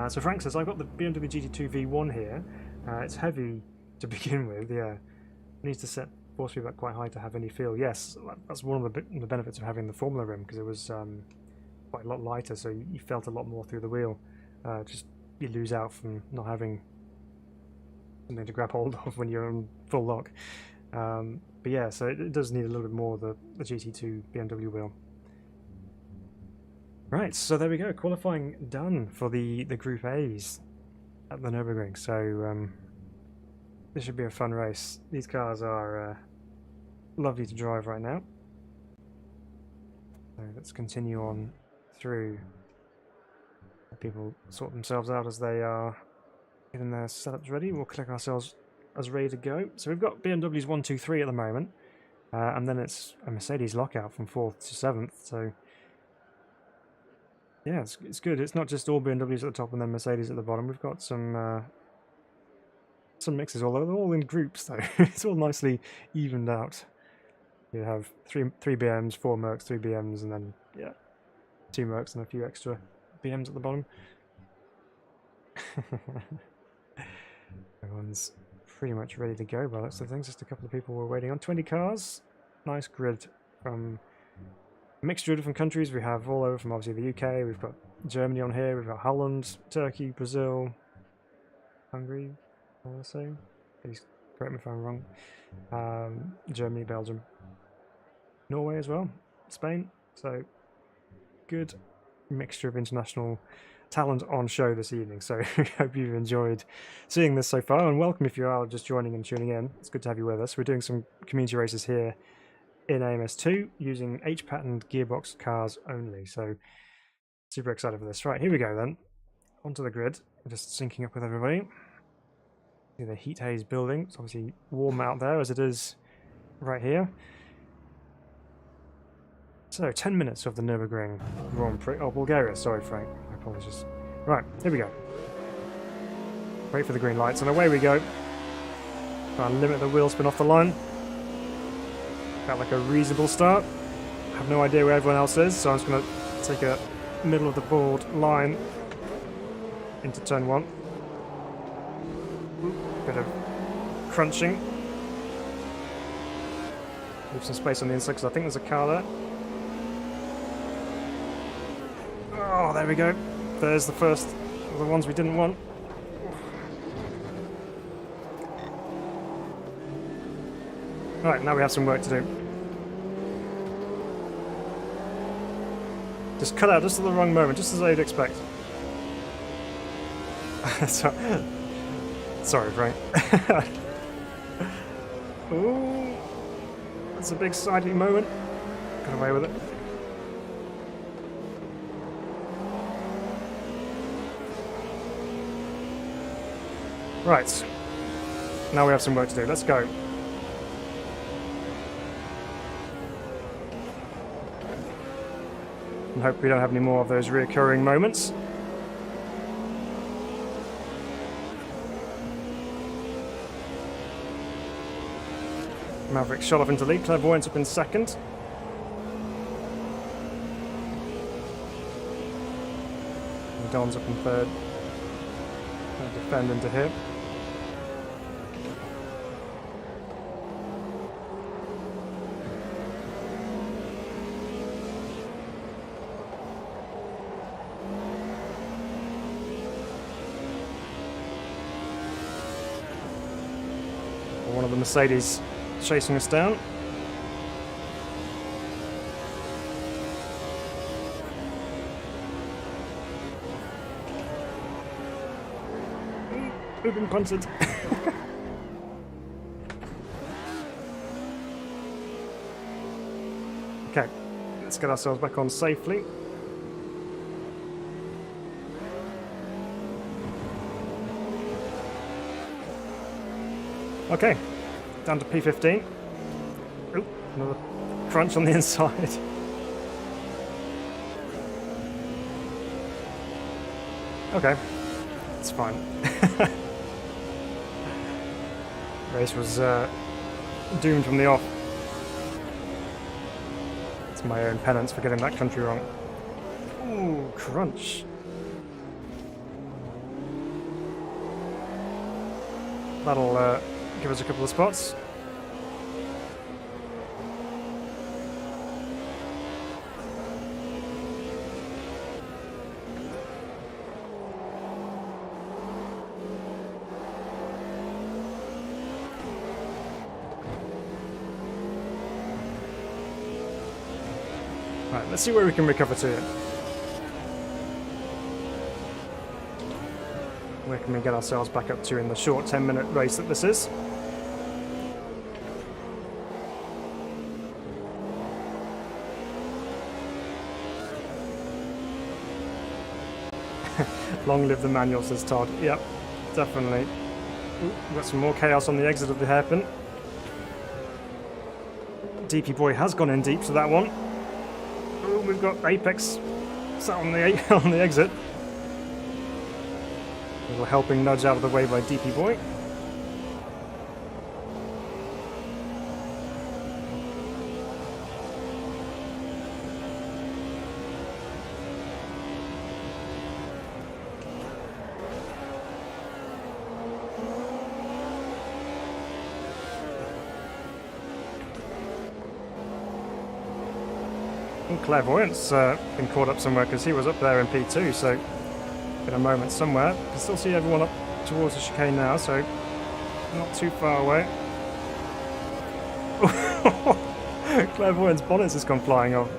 So Frank says, I've got the BMW GT2 V1 here. It's heavy to begin with, yeah. It needs to set force feedback quite high to have any feel. Yes, that's one of the benefits of having the Formula rim, because it was quite a lot lighter, so you felt a lot more through the wheel. Just you lose out from not having something to grab hold of when you're on full lock. But yeah, so it does need a little bit more the GT2 BMW wheel. Right, so there we go. Qualifying done for the Group A's at the Nürburgring. So this should be a fun race. These cars are lovely to drive right now. So let's continue on through. Let people sort themselves out as they are getting their setups ready. We'll click ourselves as ready to go. So we've got BMWs 1, 2, 3 at the moment, and then it's a Mercedes lockout from 4th to 7th. So yeah, it's good. It's not just all BMWs at the top and then Mercedes at the bottom. We've got some mixes, although they're all in groups though. It's all nicely evened out. You have three BMs, 4 Mercs, 3 BMs, and then yeah, 2 Mercs and a few extra BMs at the bottom. Everyone's pretty much ready to go by lots of things. Just a couple of people were waiting on. 20 cars. Nice grid from a mixture of different countries. We have all over from obviously the UK. We've got Germany on here. We've got Holland, Turkey, Brazil, Hungary, I want to say. Please correct me if I'm wrong. Germany, Belgium, Norway as well, Spain. So good mixture of international talent on show this evening. So we hope you've enjoyed seeing this so far, and welcome if you are just joining and tuning in. It's good to have you with us. We're doing some community races here in AMS2 using H-Pattern gearbox cars only. So super excited for this. Right, here we go then. Onto the grid. We're just syncing up with everybody. See the heat haze building. It's obviously warm out there as it is right here. So 10 minutes of the Nürburgring Grand Prix. Oh, Bulgaria. Sorry, Frank. My apologies. Right, here we go. Wait for the green lights, and away we go. Try and limit the wheel spin off the line. Got like a reasonable start. I have no idea where everyone else is, so I'm just going to take a middle of the board line into turn 1. Bit of crunching. Leave some space on the inside because I think there's a car there. Oh, there we go. There's the first of the ones we didn't want. Right, now we have some work to do. Just cut out just at the wrong moment, just as I'd expect. Sorry, Frank. Ooh, that's a big siding moment. Got away with it. Right, now we have some work to do. Let's go. And hope we don't have any more of those reoccurring moments. Maverick shot off into lead. Clairvoyance up in second. And Don's up in third. I'll defend into here. One of the Mercedes chasing us down. We've been punted. Okay, let's get ourselves back on safely. Okay, down to P15. Oop, another crunch on the inside. Okay, it's fine. Race was doomed from the off. It's my own penance for getting that country wrong. Ooh, crunch. That'll give us a couple of spots. Right, let's see where we can recover to. Where can we get ourselves back up to in the short 10-minute race that this is? Long live the manual, says Todd. Yep, definitely. Ooh, we've got some more chaos on the exit of the hairpin. DP Boy has gone in deep to that one. Ooh, we've got Apex sat on the on the exit. A little helping nudge out of the way by DP Boy. And Clairvoyant's been caught up somewhere because he was up there in P2, so in a moment somewhere. You can still see everyone up towards the chicane now, so not too far away. Clairvoyant's bonnet has gone flying off.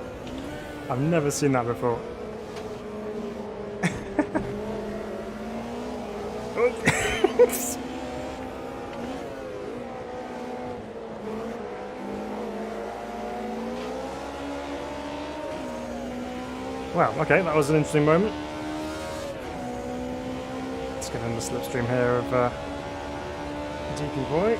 I've never seen that before. Wow, okay, that was an interesting moment. Let's get in the slipstream here of DP Boy.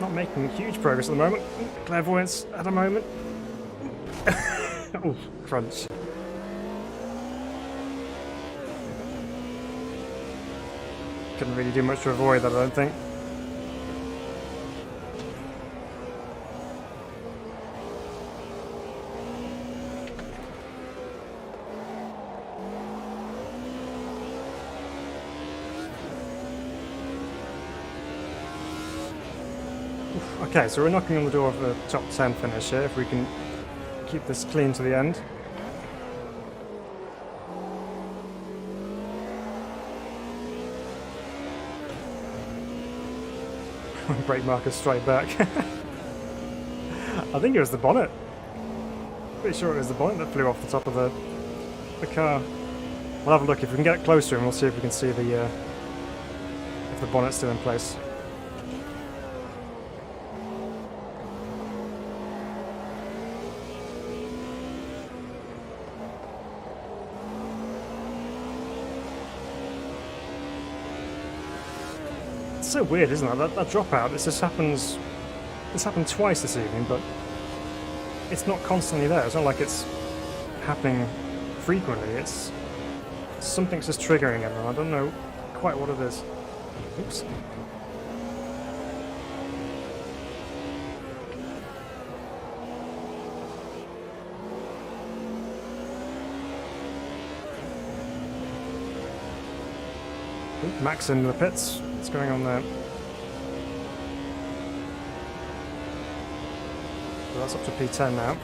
Not making huge progress at the moment. Clairvoyance at a moment. Oh, crunch. Couldn't really do much to avoid that, I don't think. Okay, so we're knocking on the door of the top 10 finish here, if we can keep this clean to the end. Brake markers straight back. I think it was the bonnet. Pretty sure it was the bonnet that flew off the top of the car. We'll have a look if we can get closer and we'll see if we can see the if the bonnet's still in place. It's so weird, isn't it? That dropout. This happened twice this evening, but it's not constantly there. It's not like it's happening frequently. It's something's just triggering it, and I don't know quite what it is. Oops. Max in the pits. What's going on there? So that's up to P10 now.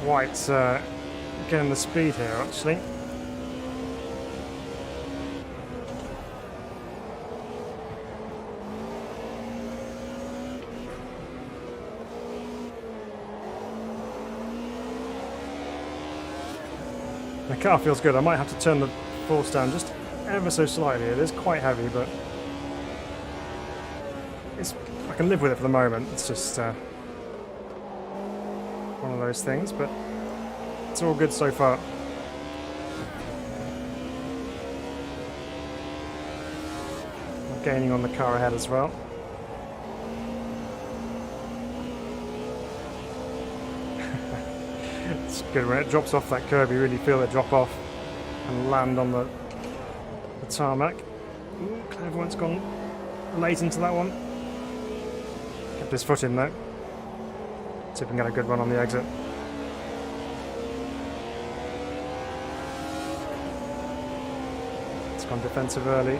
Quite getting the speed here, actually. The car feels good. I might have to turn the force down just ever so slightly. It is quite heavy, but I can live with it for the moment. It's just one of those things, but it's all good so far. I'm gaining on the car ahead as well. It's good when it drops off that curve, you really feel it drop off and land on the tarmac. Ooh, Clever one's gone late into that one. Kept his foot in though. See if we can get a good run on the exit. It's gone defensive early.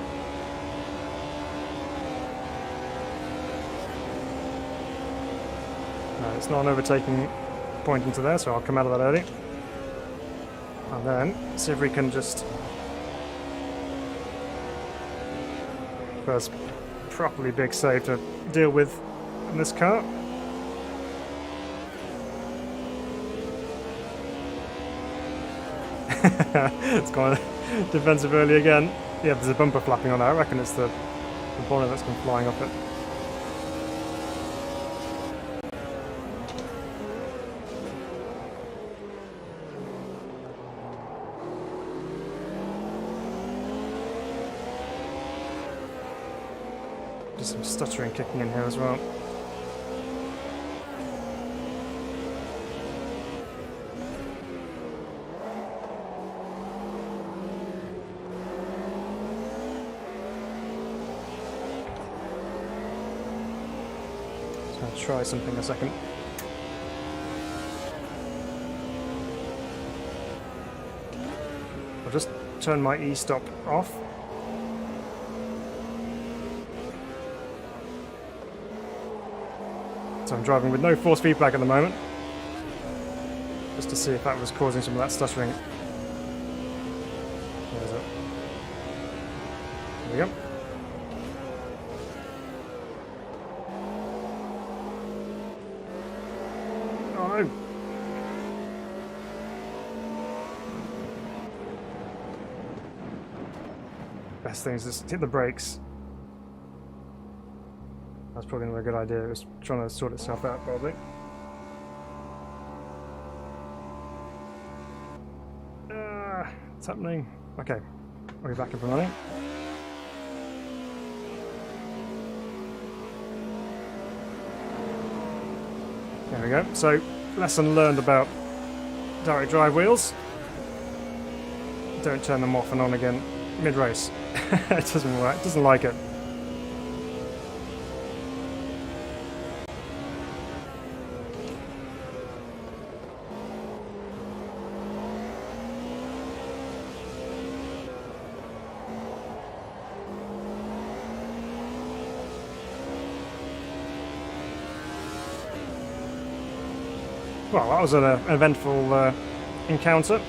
No, it's not an overtaking point into there, so I'll come out of that early. And then see if we can just first properly big save to deal with in this car. It's gone defensive early again. Yeah, there's a bumper flapping on there. I reckon it's the bonnet that's gone flying off it. Just some stuttering kicking in here as well. I'll try something in a second. I'll just turn my e-stop off. So I'm driving with no force feedback at the moment, just to see if that was causing some of that stuttering. There's it. There we go. Oh no! Best thing is just hit the brakes. That's probably not a good idea. It was trying to sort itself out, probably. What's happening? Okay, are we back up and running? There we go. So, lesson learned about direct drive wheels. Don't turn them off and on again mid-race. It doesn't work. It doesn't like it. Well, that was an eventful encounter.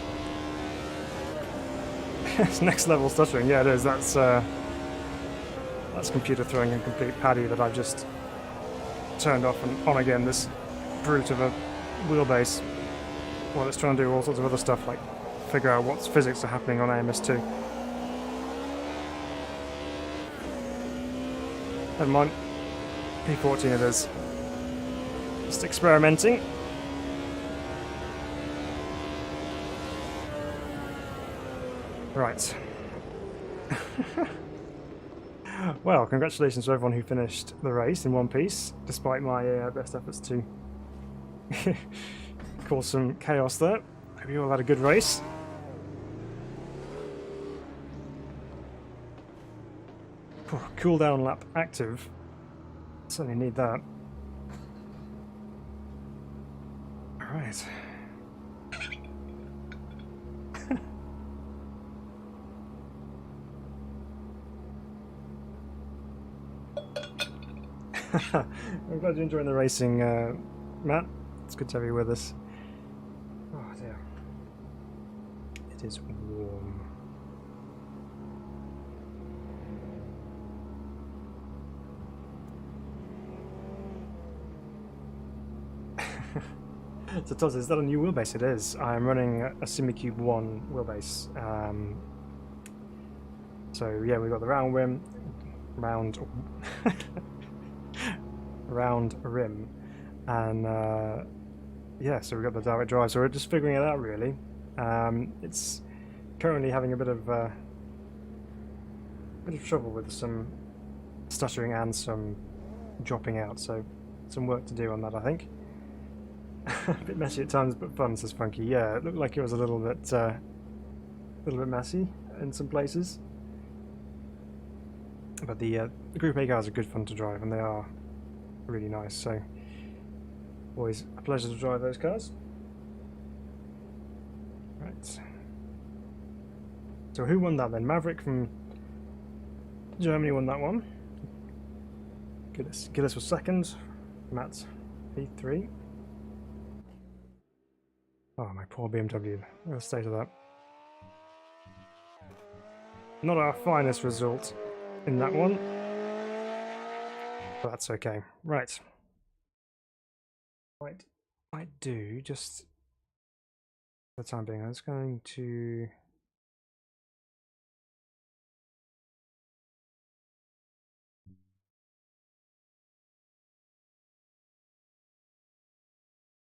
It's next level stuttering. Yeah, it is. That's computer throwing a complete paddy that I've just turned off and on again. This brute of a wheelbase. Well, it's trying to do all sorts of other stuff, like figure out what physics are happening on AMS2. Never mind. P14 it is. Just experimenting. Right. Well, congratulations to everyone who finished the race in one piece, despite my best efforts to cause some chaos there. Hope you all had a good race. Cooldown lap active. Certainly need that. Alright. I'm glad you're enjoying the racing, Matt. It's good to have you with us. Oh dear. It is warm. So Toz, is that a new wheelbase? It is. I'm running a SimiCube 1 wheelbase. So yeah, we've got the round rim, round rim, and yeah, so we've got the direct drive. So we're just figuring it out really. It's currently having a bit of trouble with some stuttering and some dropping out. So some work to do on that, I think. A bit messy at times, but fun, says Funky. Yeah, it looked like it was a little bit messy in some places. But the Group A cars are good fun to drive, and they are really nice. So always a pleasure to drive those cars. Right. So who won that then? Maverick from Germany won that one. Gillis was second. Matt P3. Oh, my poor BMW. What a state of that. Not our finest result in that one. But that's okay. Right. I do just for the time being. I was going to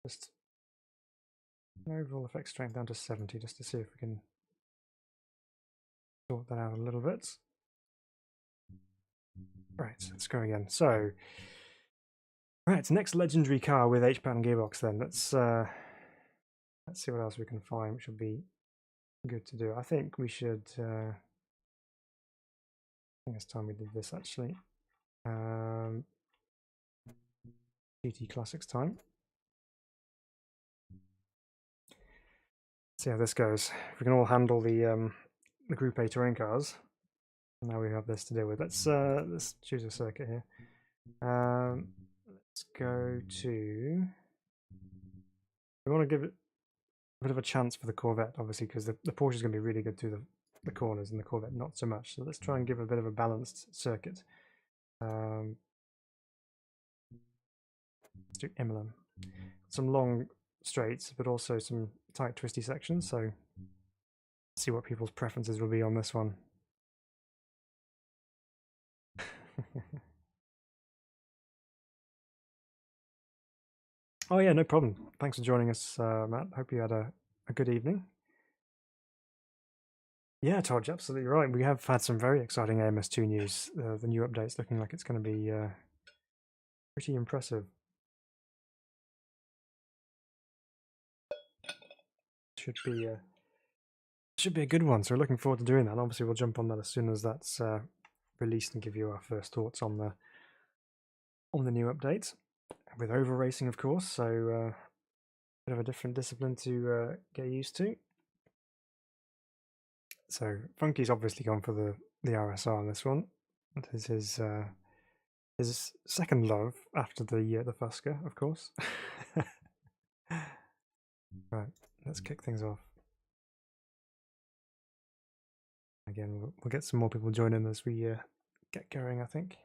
just overall effect strength down to 70 just to see if we can sort that out a little bit. Right, let's go again. So, right, next legendary car with H-Pattern gearbox then. Let's see what else we can find, which would be good to do. I think we should I think it's time we did this actually. GT Classics time. See how this goes. If we can all handle the Group A terrain cars. Now we have this to deal with. Let's choose a circuit here. Let's go to. We want to give it a bit of a chance for the Corvette, obviously, because the Porsche is going to be really good through the corners, and the Corvette not so much. So let's try and give it a bit of a balanced circuit. Let's do Imola. Some long straights, but also some tight, twisty sections. So see what people's preferences will be on this one. Oh yeah, no problem. Thanks for joining us, Matt. Hope you had a good evening. Yeah, Todd, you're absolutely right. We have had some very exciting AMS2 news. The new update's looking like it's going to be pretty impressive. Should be a good one. So we're looking forward to doing that. And obviously, we'll jump on that as soon as that's released and give you our first thoughts on the new update. With over racing, of course, so a bit of a different discipline to get used to. So Funky's obviously gone for the RSR on this one. That is his second love after the Fusca, of course. Right, let's kick things off. Again, we'll get some more people joining as we get going, I think.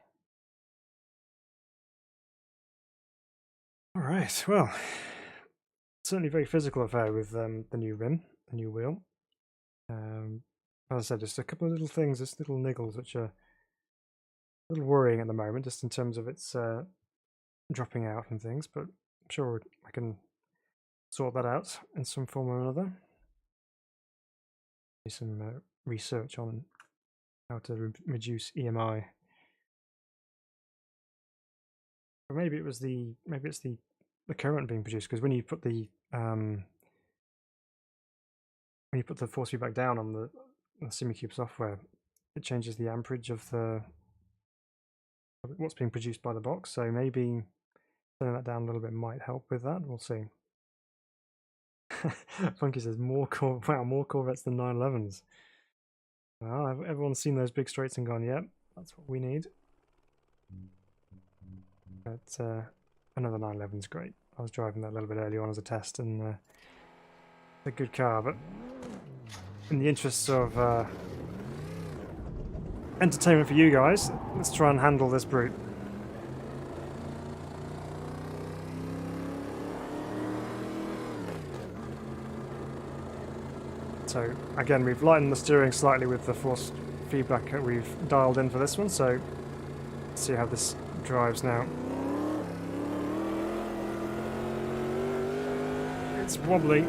All right, well, certainly very physical affair with the new rim, the new wheel. As I said, just a couple of little things, just little niggles, which are a little worrying at the moment, just in terms of its dropping out and things. But I'm sure I can sort that out in some form or another. Do some research on how to reduce EMI. Or maybe it's the current being produced, because when you put the force feedback down on the SimiCube software, it changes the amperage of what's being produced by the box. So maybe turning that down a little bit might help with that. We'll see. Funky says more Corvettes than 911s. Well, everyone's seen those big straights and gone, yep, that's what we need. But another 911's great. I was driving that a little bit earlier on as a test, and a good car. But in the interests of entertainment for you guys, let's try and handle this brute. So again, we've lightened the steering slightly with the force feedback that we've dialed in for this one, so let's see how this drives now. It's wobbly.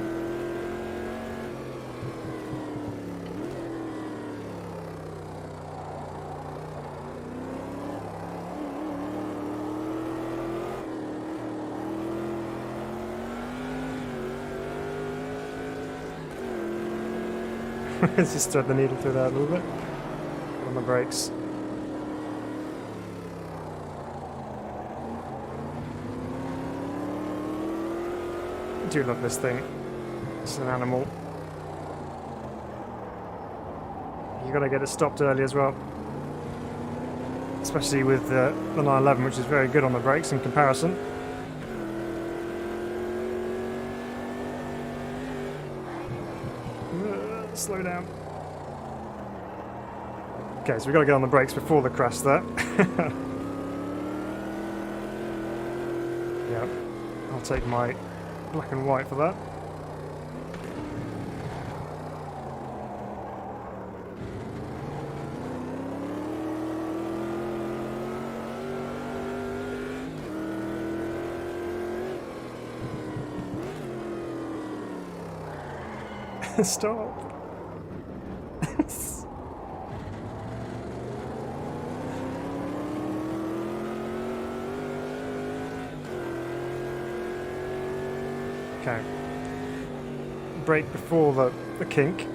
Let's just thread the needle through that a little bit. On the brakes. I do love this thing. It's an animal. You gotta get it stopped early as well. Especially with the 911, which is very good on the brakes in comparison. Slow down. Okay, so we've got to get on the brakes before the crash there. Yeah, I'll take my black and white for that. Stop. Okay. Brake before the kink.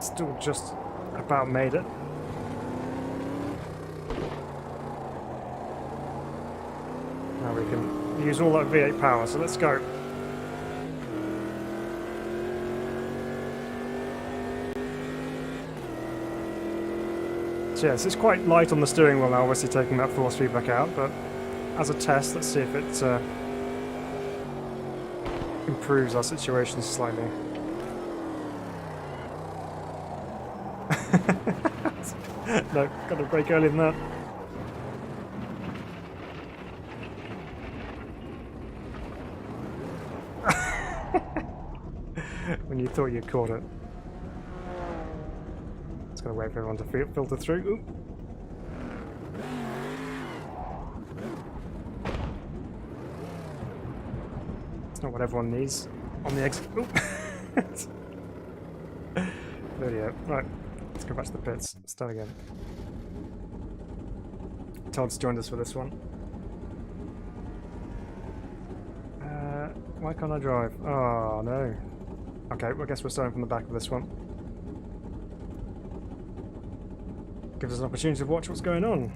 Still just about made it. Now we can use all that V8 power, so let's go. So yes, it's quite light on the steering wheel now, obviously taking that force feedback out, but as a test, let's see if it improves our situation slightly. No, got to brake earlier than that. When you thought you caught it. Just gotta wait for everyone to filter through. Ooh. It's not what everyone needs on the exit. Ooh. There we go. Right, let's go back to the pits. Start again. Todd's joined us for this one. Why can't I drive? Oh no. Okay, well, I guess we're starting from the back of this one. Gives us an opportunity to watch what's going on.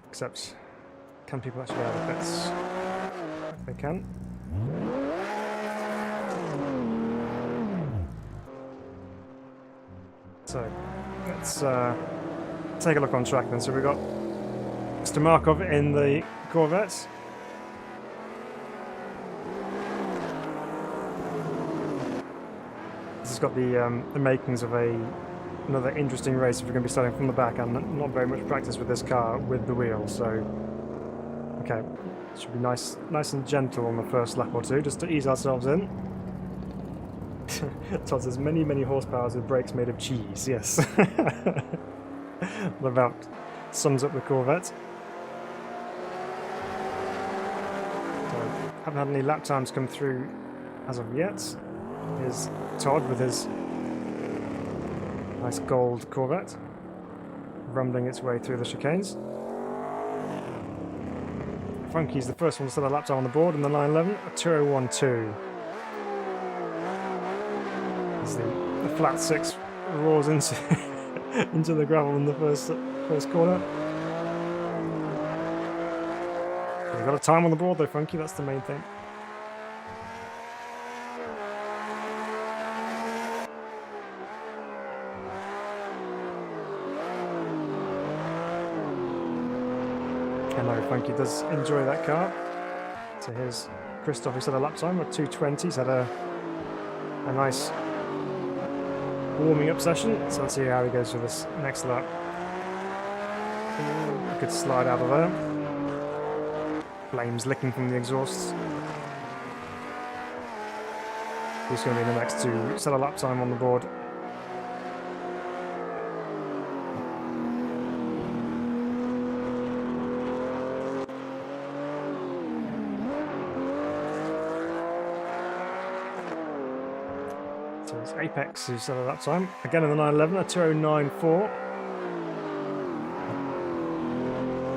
Except, can people actually get out of the pits? If they can. So, let's take a look on track then. So we've got Mr. Markov in the Corvette. This has got the makings of another interesting race if we're going to be starting from the back, and not very much practice with this car with the wheel, so okay, should be nice and gentle on the first lap or two just to ease ourselves in. Todd says many horsepower with brakes made of cheese. Yes. That about sums up the Corvette. So, haven't had any lap times come through as of yet. Here's Todd with his nice gold Corvette, rumbling its way through the chicanes. Funky's the first one to set a lap time on the board in the 911, a 2:01.2. As the flat six roars into into the gravel in the first corner. We've got a time on the board though, Funky, that's the main thing. I know Funky does enjoy that car. So here's Christoph, who set a lap time of 2:20. He's had a nice warming up session. So let's see how he goes for this next lap. Ooh, good slide out of there. Flames licking from the exhausts. Who's going to be the next to set a lap time on the board? So it's Apex who set a lap time. Again in the 911, a 2:09.4.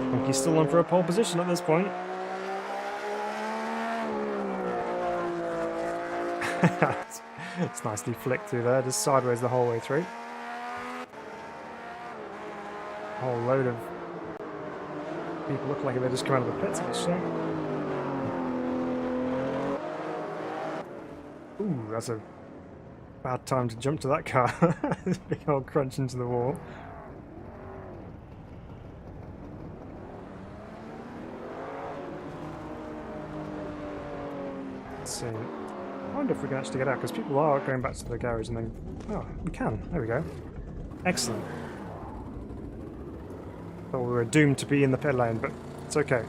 I think he's still on for a pole position at this point. It's nicely flicked through there, just sideways the whole way through. A whole load of people look like they just come out of the pits at this show. Ooh, that's a bad time to jump to that car. Big old crunch into the wall. Let's see. I wonder if we can actually get out, because people are going back to the garage and then... Oh, we can. There we go. Excellent. Thought we were doomed to be in the pit lane, but it's okay.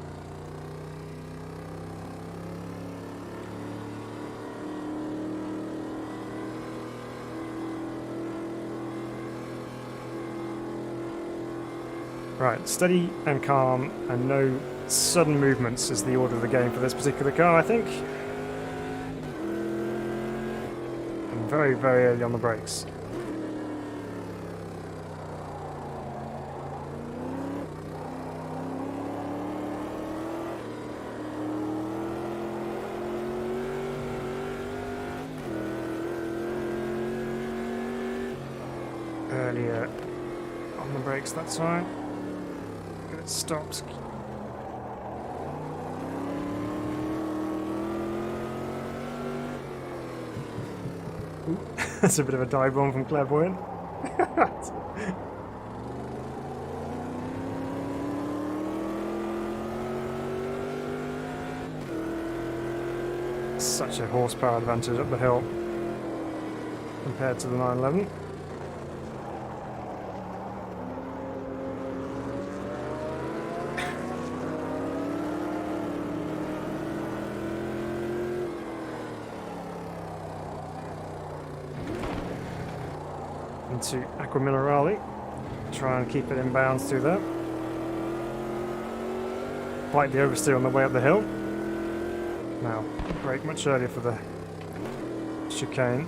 Right, steady and calm and no sudden movements is the order of the game for this particular car, I think. And very, very early on the brakes. Earlier on the brakes that time. Get it stopped. Ooh, that's a bit of a dive bomb from Clairvoyant. Such a horsepower advantage up the hill compared to the 911. Into Aqua Minerale, try and keep it in bounds through there. Fight the oversteer on the way up the hill. Now, brake much earlier for the chicane.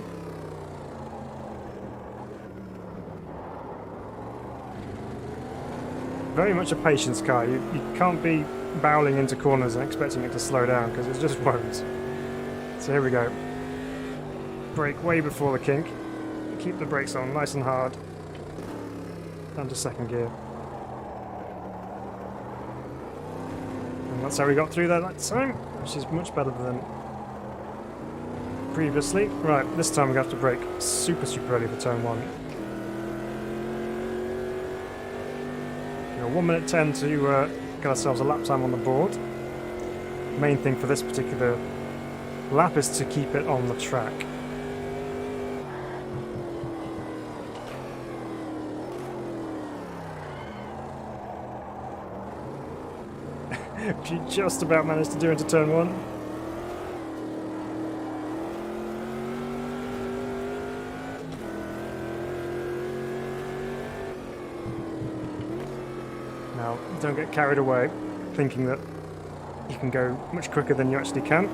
Very much a patience car. You can't be bowling into corners and expecting it to slow down, because it just won't. So here we go. Brake way before the kink. Keep the brakes on nice and hard. Down to second gear. And that's how we got through that time, which is much better than previously. Right, this time we're going to have to brake super early for turn 1. We've got 1 minute 10 to get ourselves a lap time on the board. Main thing for this particular lap is to keep it on the track. You just about managed to do into turn 1. Now, don't get carried away thinking that you can go much quicker than you actually can.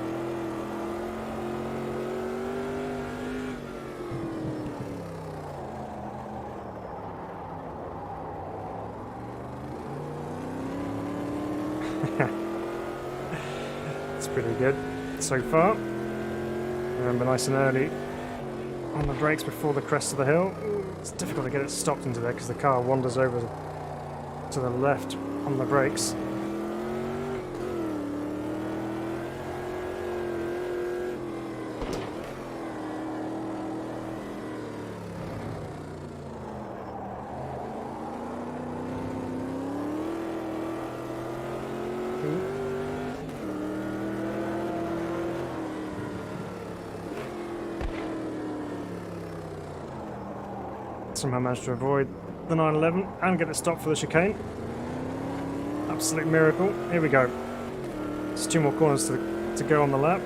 It's pretty good so far. Remember, nice and early on the brakes before the crest of the hill. It's difficult to get it stopped into there because the car wanders over to the left on the brakes. Somehow managed to avoid the 911 and get it stopped for the chicane. Absolute miracle. Here we go. Just 2 more corners to go on the lap.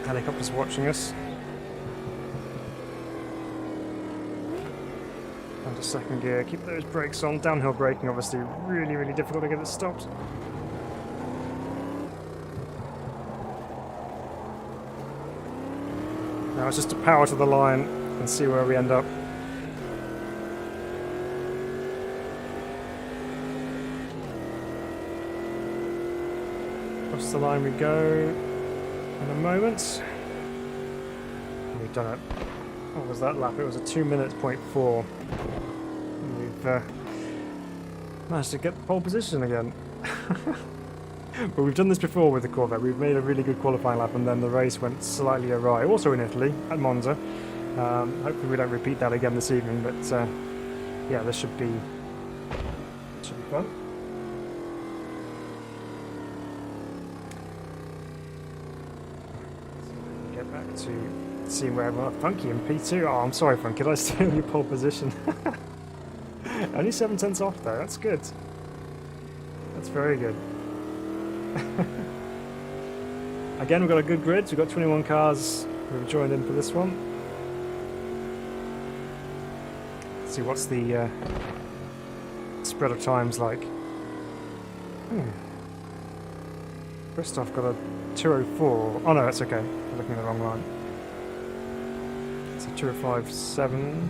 Helicopters watching us. Under second gear, keep those brakes on. Downhill braking, obviously, really, really difficult to get it stopped. Now it's just to power to the line and see where we end up. Across the line we go in a moment. We've done it. What was that lap? It was a 2 minutes point 4. We've managed to get pole position again. But we've done this before with the Corvette. We've made a really good qualifying lap and then the race went slightly awry. Also in Italy, at Monza. Hopefully we don't repeat that again this evening, but yeah, this should be fun. So get back to seeing where we're Funky in P2. Oh, I'm sorry, Funky, did I steal your pole position? Only 7 tenths off though, that's good. That's very good. Again, we've got a good grid. We've got 21 cars who have joined in for this one. Let's see what's the spread of times like. Christoph got a 2:04. Oh no, that's okay. I'm looking at the wrong line. It's a 2:05.7.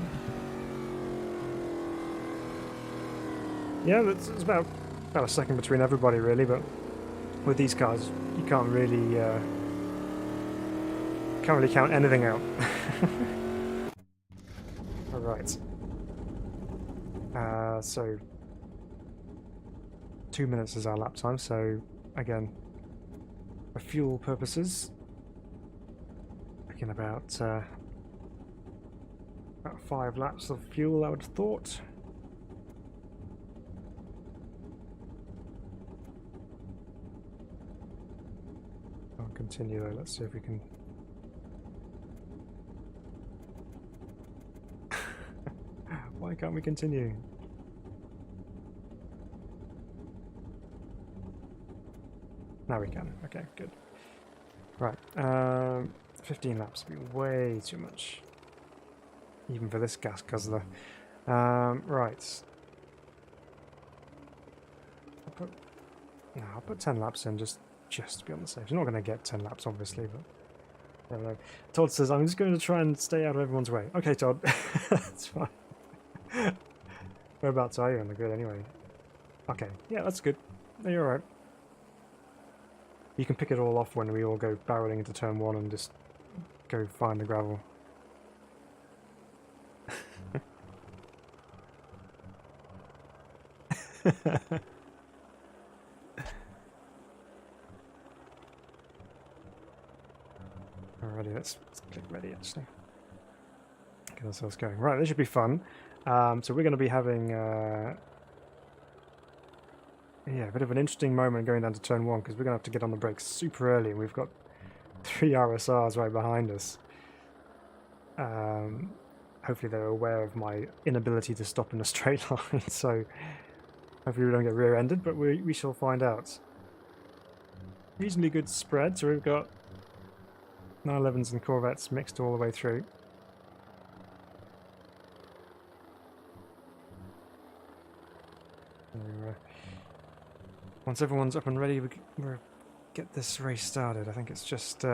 Yeah, it's about a second between everybody really, but with these cars you can't really count anything out. Alright. So 2 minutes is our lap time, so again, for fuel purposes, looking about 5 laps of fuel I would have thought. I'll continue though, let's see if we can... Why can't we continue? Now we can. Okay, good. Right, 15 laps would be way too much, even for this gas guzzler. Right. I'll put 10 laps in just to be on the safe. You're not going to get 10 laps, obviously, but I don't know. Todd says, I'm just going to try and stay out of everyone's way. Okay, Todd, that's fine. Whereabouts are you on the grid anyway? Okay, yeah, that's good. No, you're alright. You can pick it all off when we all go barreling into turn 1 and just go find the gravel. Alrighty, let's click ready actually. Get ourselves going. Right, this should be fun. So we're going to be having yeah, a bit of an interesting moment going down to turn 1 because we're going to have to get on the brakes super early and we've got 3 RSRs right behind us. Hopefully they're aware of my inability to stop in a straight line, so hopefully we don't get rear-ended, but we shall find out. Reasonably good spread, so we've got 911s and Corvettes mixed all the way through. So, once everyone's up and ready, we'll get this race started. I think it's just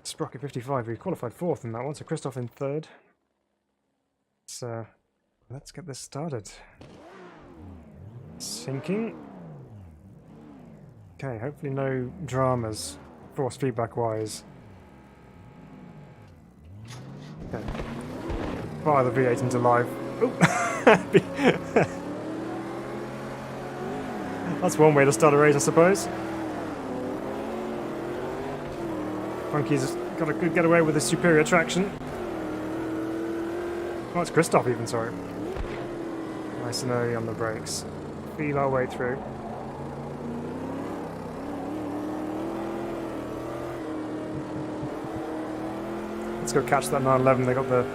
Sprocket 55 who qualified 4th in that one, so Christoph in 3rd. So let's get this started. Syncing. Okay, hopefully no dramas, force feedback wise. Okay. Fire the V8 into live. That's one way to start a race, I suppose. Funky's got a good getaway with his superior traction. Oh, it's Christoph even, sorry. Nice and early on the brakes. Feel our way through. Let's go catch that 911. They got the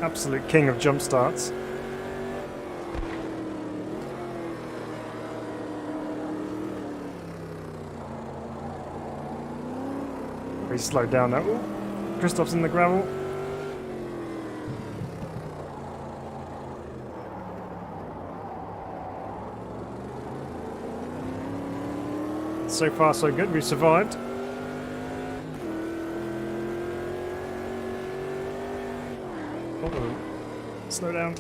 absolute king of jump starts. He's slowed down now. Ooh, Christoph's in the gravel. So far so good, we've survived. Uh-oh. Slow down.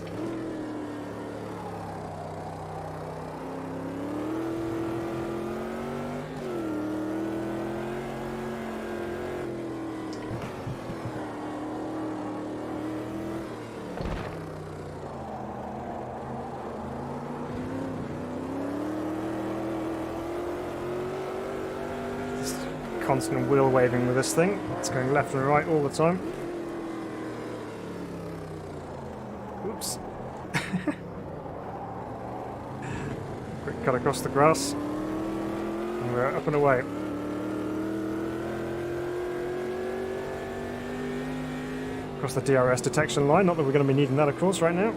Constant wheel waving with this thing. It's going left and right all the time. Oops. Quick cut across the grass. And we're up and away. Across the DRS detection line. Not that we're going to be needing that, of course, right now.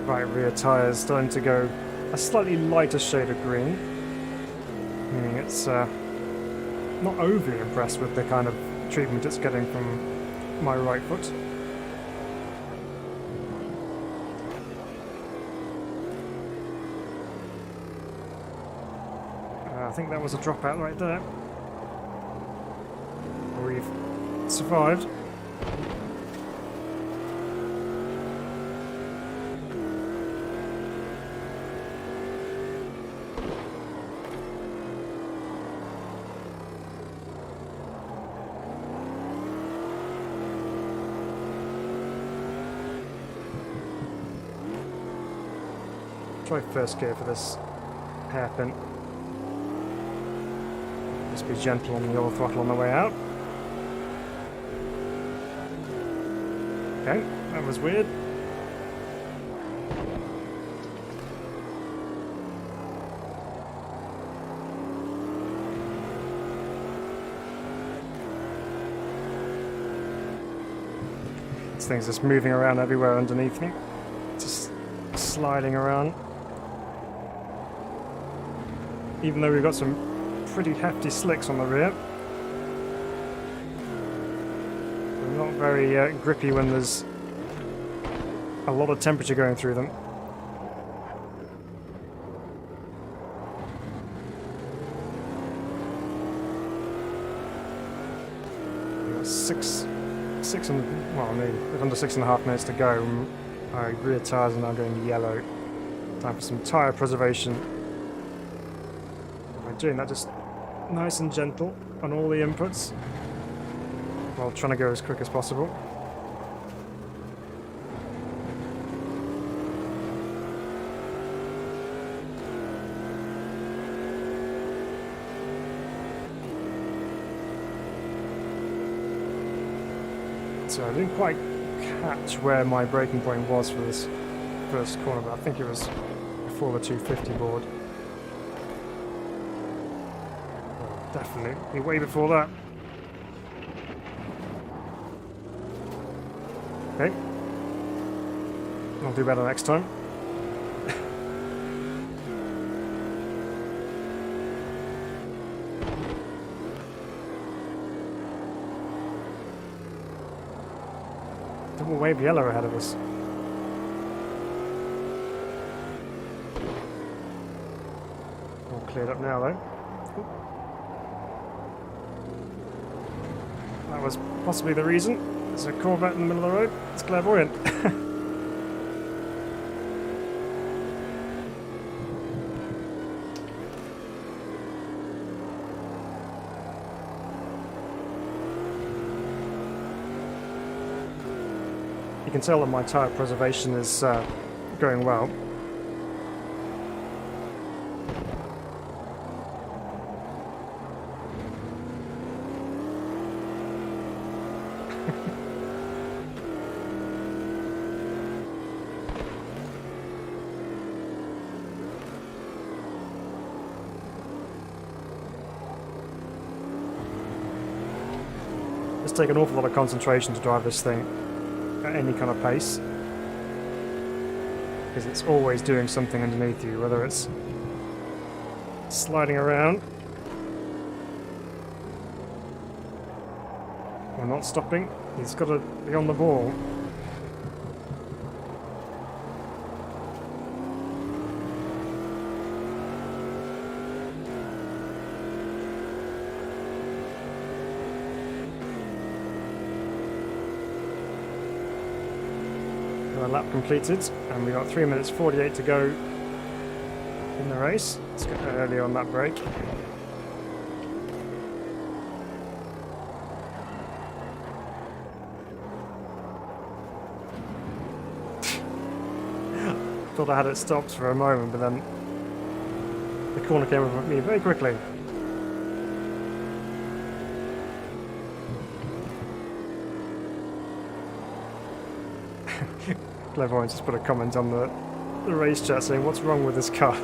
Right, rear tyres starting to go a slightly lighter shade of green, meaning it's not overly impressed with the kind of treatment it's getting from my right foot. I think that was a dropout right there. We've survived. Try first gear for this hairpin. Just be gentle on the oil throttle on the way out. Okay, that was weird. This thing's just moving around everywhere underneath me. Just sliding around. Even though we've got some pretty hefty slicks on the rear. They're not very grippy when there's a lot of temperature going through them. We've got maybe under 6.5 minutes to go. Our rear tyres are now going yellow. Time for some tyre preservation. Doing that just nice and gentle on all the inputs while trying to go as quick as possible. So I didn't quite catch where my braking point was for this first corner, but I think it was before the 250 board. Definitely way before that. Okay. I'll do better next time. Double wave yellow ahead of us. All cleared up now though. That was possibly the reason. There's a Corvette in the middle of the road. It's clairvoyant. You can tell that my tyre preservation is going well. does take an awful lot of concentration to drive this thing at any kind of pace, because it's always doing something underneath you, whether it's sliding around or not stopping. He's got to be on the ball. A lap completed, and we got 3 minutes 48 to go in the race. Let's get early on that break. Thought I had it stopped for a moment, but then the corner came up at me very quickly. Clever just put a comment on the race chat saying, "What's wrong with this car?"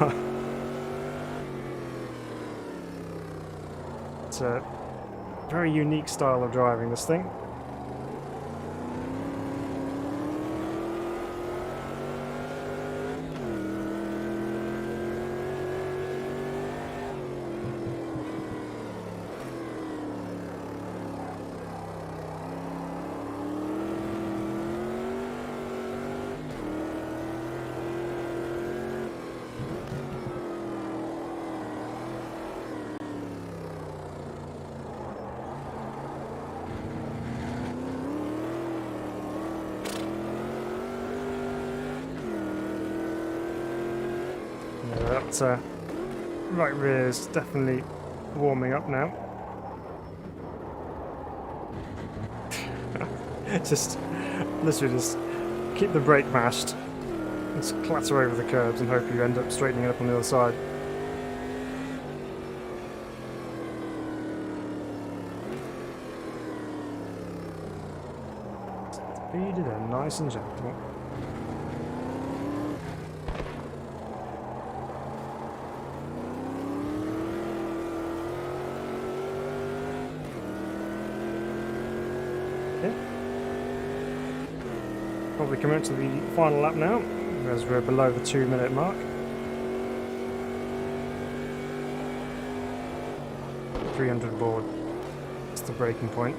It's a very unique style of driving, this thing. That right rear is definitely warming up now. Literally just keep the brake mashed, just clatter over the curbs and hope you end up straightening it up on the other side. Speed it in, nice and gentle. Probably coming to the final lap now, as we're below the 2-minute mark. 300 board. That's the breaking point.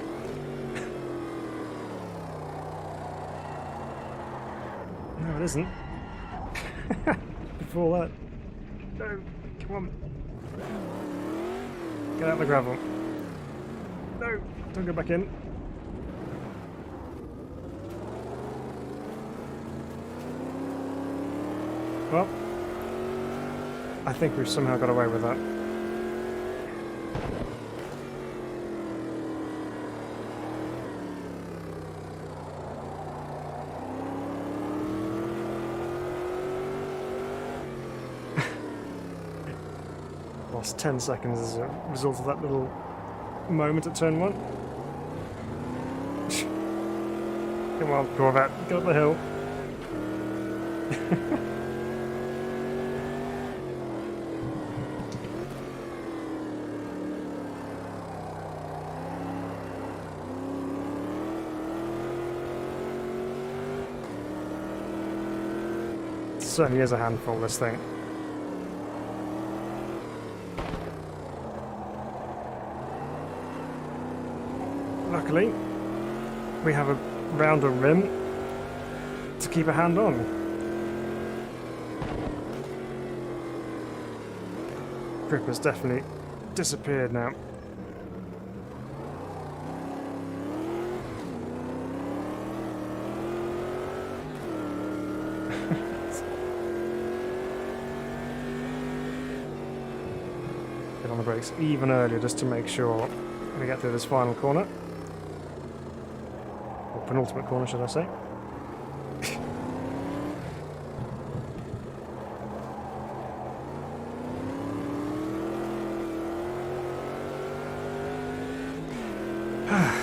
No, it isn't. Before that. No, come on. Get out of the gravel. No, don't go back in. Well, I think we've somehow got away with that. Lost 10 seconds as a result of that little moment at turn 1. Come on, Corvette, get up the hill. Certainly is a handful, this thing. Luckily, we have a rounder rim to keep a hand on. Grip has definitely disappeared now. On the brakes even earlier just to make sure we get through this final corner. Or penultimate corner, should I say.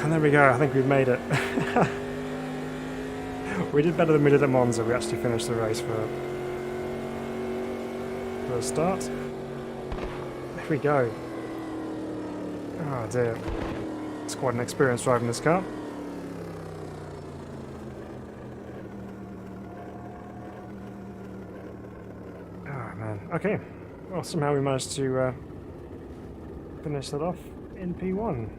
And there we go, I think we've made it. We did better than we did at Monza. We actually finished the race for a start. There we go. Oh dear. It's quite an experience driving this car. Oh man, okay. Well, somehow we managed to finish that off in P1.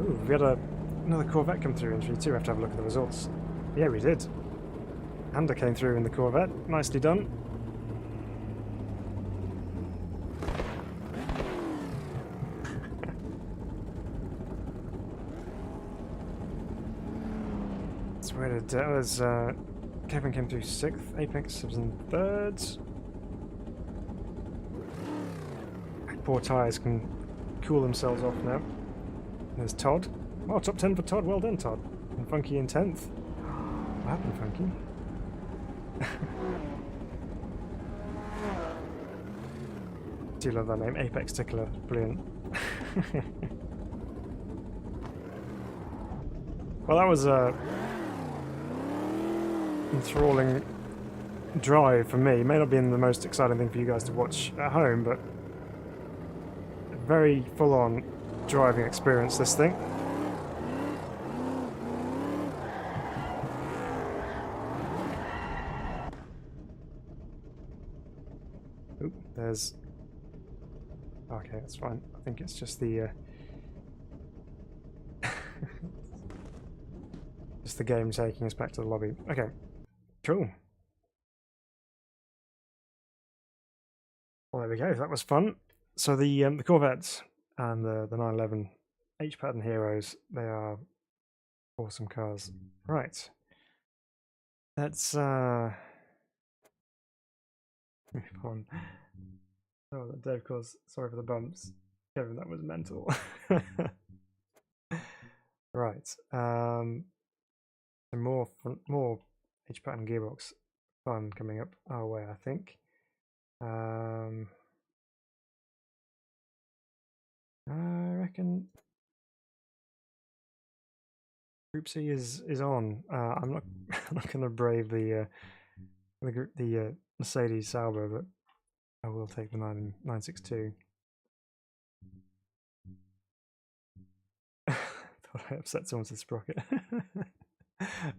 Ooh, we had another Corvette come through in P2. We have to have a look at the results. Yeah, we did. Honda came through in the Corvette. Nicely done. So where did that was Kevin came through 6th, Apex was in 3rd. Poor tyres can cool themselves off now. There's Todd. Oh, top 10 for Todd. Well done, Todd. And Funky in 10th. What happened, Funky? Do love that name, Apex Tickler. Brilliant. Well, that was a enthralling drive for me. It may not be the most exciting thing for you guys to watch at home, but a very full-on driving experience, this thing. Oop, there's... Okay, that's fine. I think it's just the... just the game taking us back to the lobby. Okay, cool. Well, there we go. That was fun. So the Corvettes and the 911 H-Pattern Heroes, they are awesome cars. Right. Let's move on. Oh, that Dave calls. Sorry for the bumps. Kevin, that was mental. Right. More H-Pattern gearbox fun coming up our way, I think. I reckon Group C is on. I'm not I'm not going to brave the Mercedes Sauber, but I will take the 962. Thought I upset someone with Sprocket.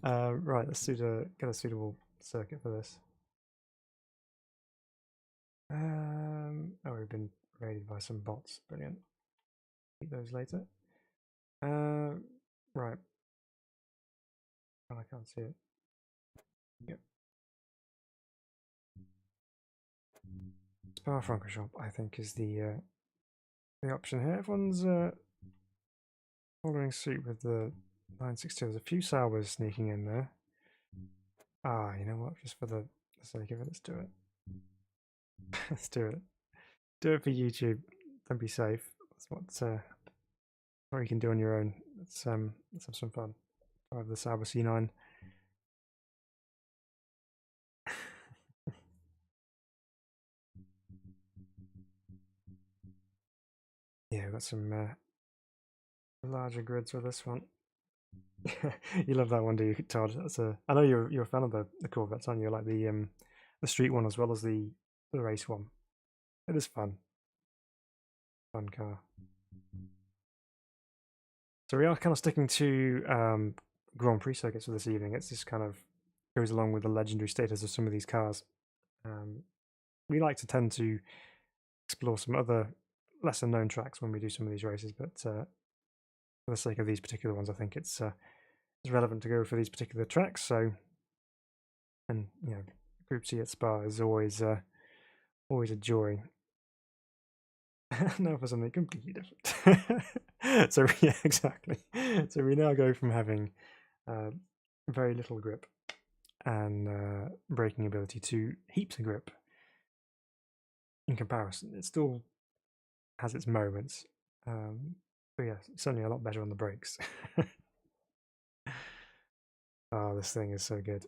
Right, let's get a suitable circuit for this. Oh, we've been raided by some bots. Brilliant. Eat those later. Right. Oh, I can't see it. Yep. Spa Francorchamps, I think, is the option here. Everyone's following suit with the 962. There's a few Saubers sneaking in there. Ah, you know what? Just for the sake of it, let's do it. Let's do it. Do it for YouTube. Don't be safe. That's what you can do on your own. Let's have some fun. Drive the Sauber C9. Yeah, we've got some larger grids with this one. You love that one, do you, Todd? I know you're a fan of the Corvettes, aren't you? Like the street one as well as the race one. It is fun. Fun car. So we are kind of sticking to Grand Prix circuits for this evening. It's just kind of goes along with the legendary status of some of these cars. We like to tend to explore some other lesser known tracks when we do some of these races, but for the sake of these particular ones, I think it's relevant to go for these particular tracks. So, and you know, Group C at Spa is always a joy. Now for something completely different. So yeah, exactly. So we now go from having very little grip and braking ability to heaps of grip. In comparison, it still has its moments, but yeah, certainly a lot better on the brakes. Oh, this thing is so good.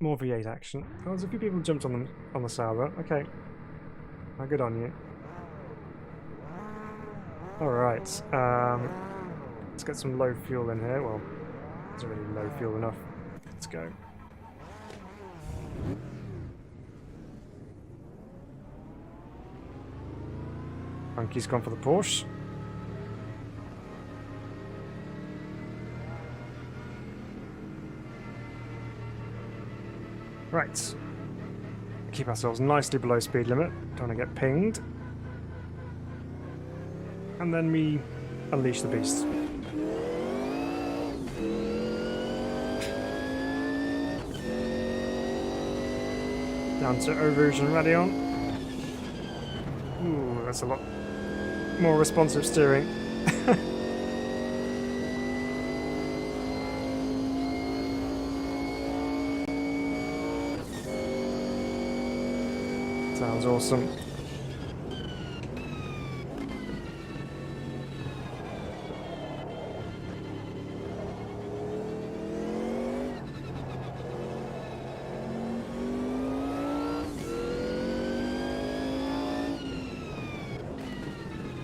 More V8 action. Oh, there's a few people jumped on the Sauber. Okay, how good on you. All right, let's get some low fuel in here. Well, it's already low fuel enough. Let's go. Funky's gone for the Porsche. Right. Keep ourselves nicely below speed limit. Don't want to get pinged. And then we unleash the beast. Down to Eau Rouge and Radeon. Ooh, that's a lot more responsive steering. Sounds awesome.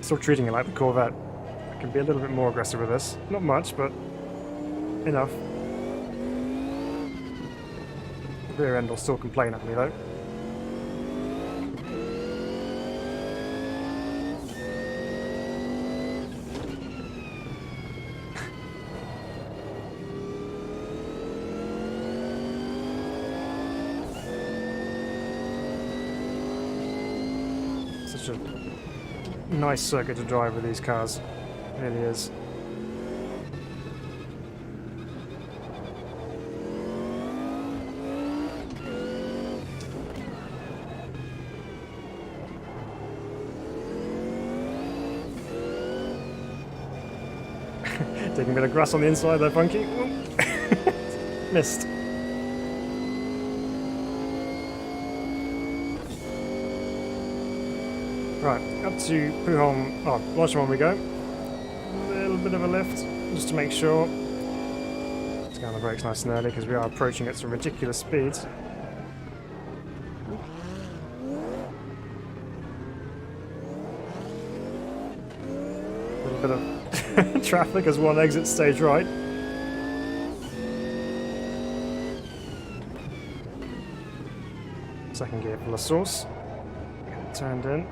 Still treating it like the Corvette. I can be a little bit more aggressive with this. Not much, but enough. The rear end will still complain at me though. Such a nice circuit to drive with these cars. It really is. Taking a bit of grass on the inside there, Funky. Missed. Right, up to Pujon, Blanchimont we go. A little bit of a lift, just to make sure. Let's get on the brakes nice and early, because we are approaching at some ridiculous speeds. A little bit of traffic as one exits stage right. Second gear full of sauce. Turned in.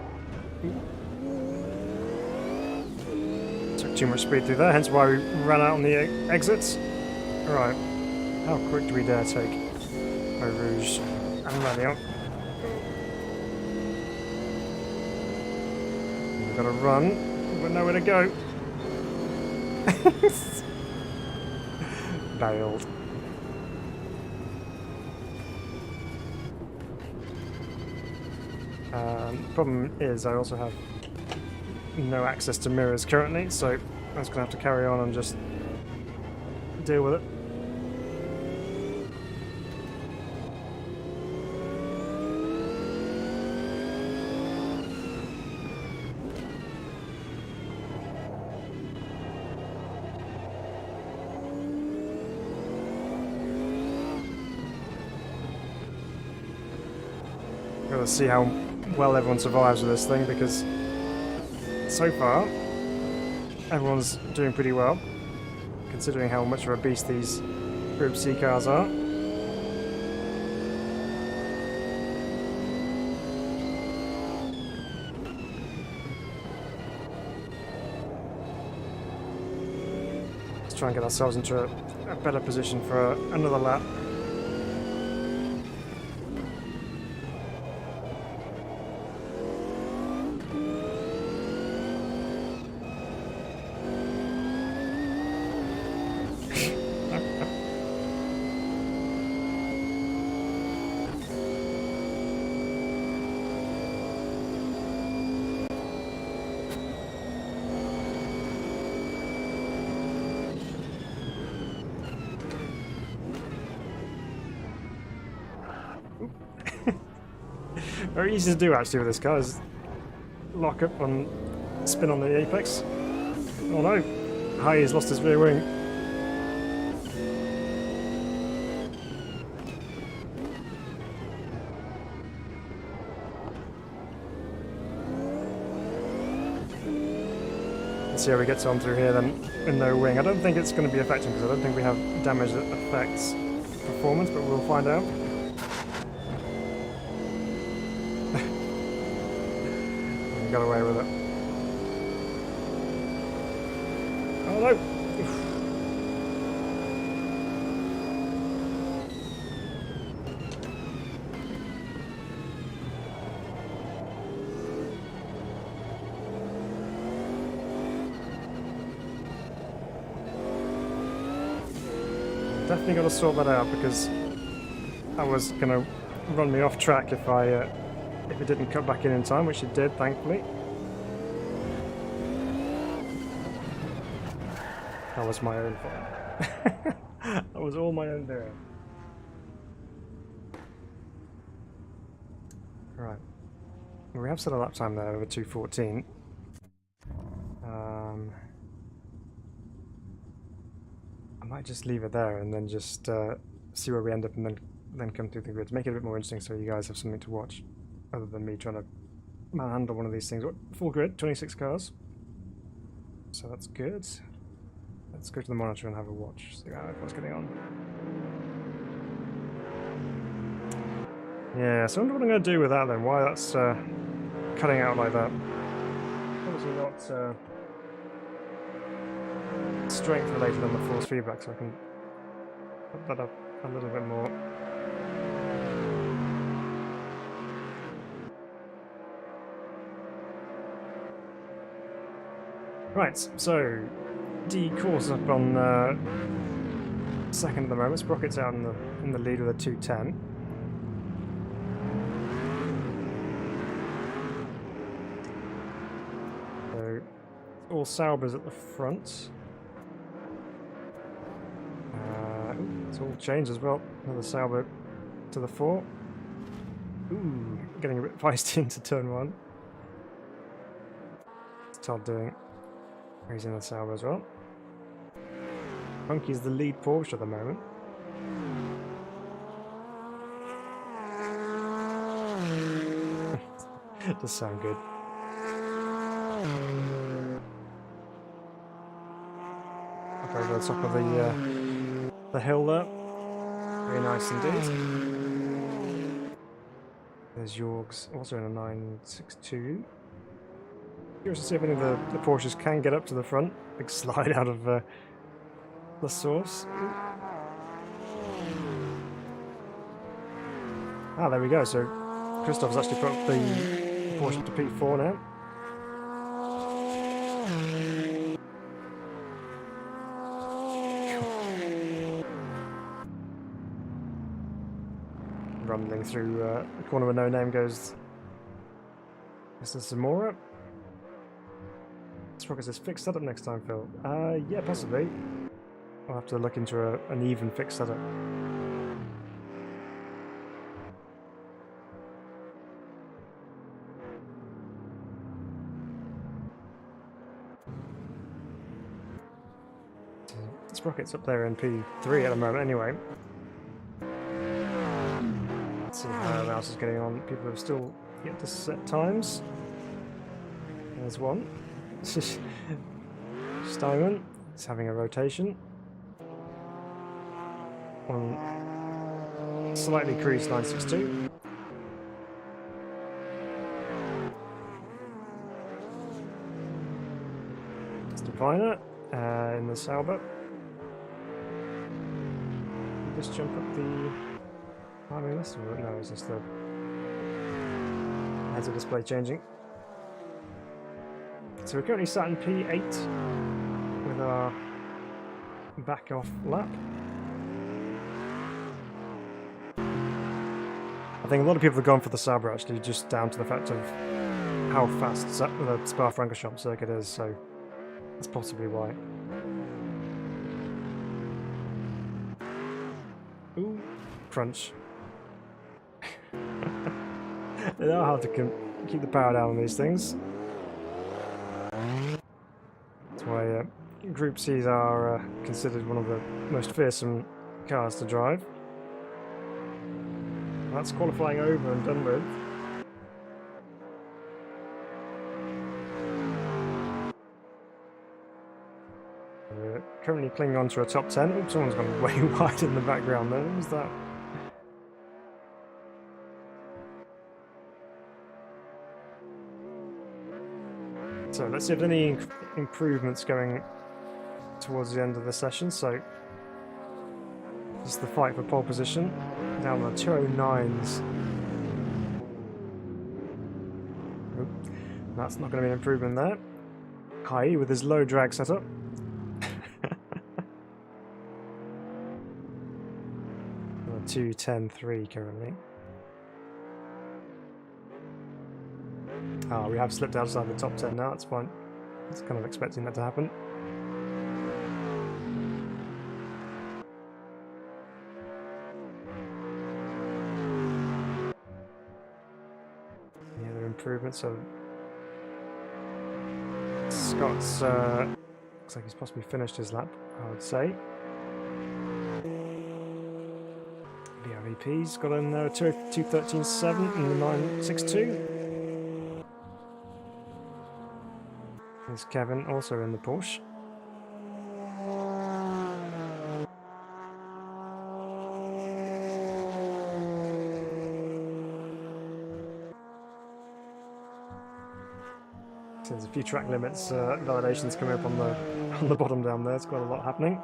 Took too much speed through there, hence why we ran out on the exits. Right, how quick do we dare take Eau Rouge and Radeon? We've got to run, we've got nowhere to go. Bailed. Problem is I also have no access to mirrors currently, so I'm just going to have to carry on and just deal with it. Gotta see how well everyone survives with this thing, because so far everyone's doing pretty well, considering how much of a beast these Group C cars are. Let's try and get ourselves into a better position for another lap. Very easy to do actually with this car, is lock up and spin on the apex. Oh no, Hai has lost his rear wing. Let's see how we get on through here then with no wing. I don't think it's going to be affecting, because I don't think we have damage that affects performance, but we'll find out. Got away with it. Oh no! Oof. Definitely got to sort that out because that was gonna run me off track if it didn't cut back in time, which it did, thankfully. That was my own fault. That was all my own doing. Right. We have set a lap time there over 2:14. I might just leave it there and then just see where we end up and then come through the grid. Make it a bit more interesting so you guys have something to watch other than me trying to manhandle one of these things. Full grid, 26 cars. So that's good. Let's go to the monitor and have a watch, see how what's going on. Yeah, so I wonder what I'm going to do with that then, why that's cutting out like that. Obviously not strength related on the force feedback, so I can put that up a little bit more. Right, so D course up on second at the moment. Sprocket's out in the lead with a 2:10. So all Saubers at the front. It's all changed as well. Another Sauber to the 4. Ooh, getting a bit feisty into turn 1. What's Todd doing? He's in the Sauber as well. Funky's the lead Porsche at the moment. It does sound good. Up over the top of the hill there. Very nice indeed. There's Jorg's also in a 962. Curious to see if any of the Porsches can get up to the front. Big slide out of the source. Ah, there we go. So Christoph's actually put the Porsche to P4 now. Rumbling through the corner with no name goes Mr. Zamora. Sprockets is fixed setup next time, Phil. Yeah, possibly. I'll have to look into an even fixed setup. Sprocket's up there in P3 at the moment anyway. Let's see how everyone else is getting on. People have still yet to set times. There's one. Steinman is having a rotation. On slightly creased 962. Stepiner in the Sauber. Just jump up the timing list, or no, it's just the heads of display changing. So we're currently sat in P8 with our back off lap. I think a lot of people have gone for the Sauber actually, just down to the fact of how fast the Spa-Francorchamps circuit is, so that's possibly why. Ooh, crunch. They know how to keep the power down on these things. That's why Group C's are considered one of the most fearsome cars to drive. That's qualifying over and done with. We're currently clinging on to a top 10. Oops, someone's gone way wide in the background there. What was that? So let's see if there's any improvements going towards the end of the session, so just the fight for pole position down the 209s. Oop, that's not going to be an improvement there. Hai with his low drag setup. 2:10.3 currently. Oh, we have slipped outside the top 10 now, that's fine. I was kind of expecting that to happen. Any other improvements? So Scott's looks like he's possibly finished his lap, I would say. BRVP's got in there a 2:13.7 and the 9.62. There's Kevin also in the Porsche. So there's a few track limits validations coming up on the bottom down there. It's quite a lot happening.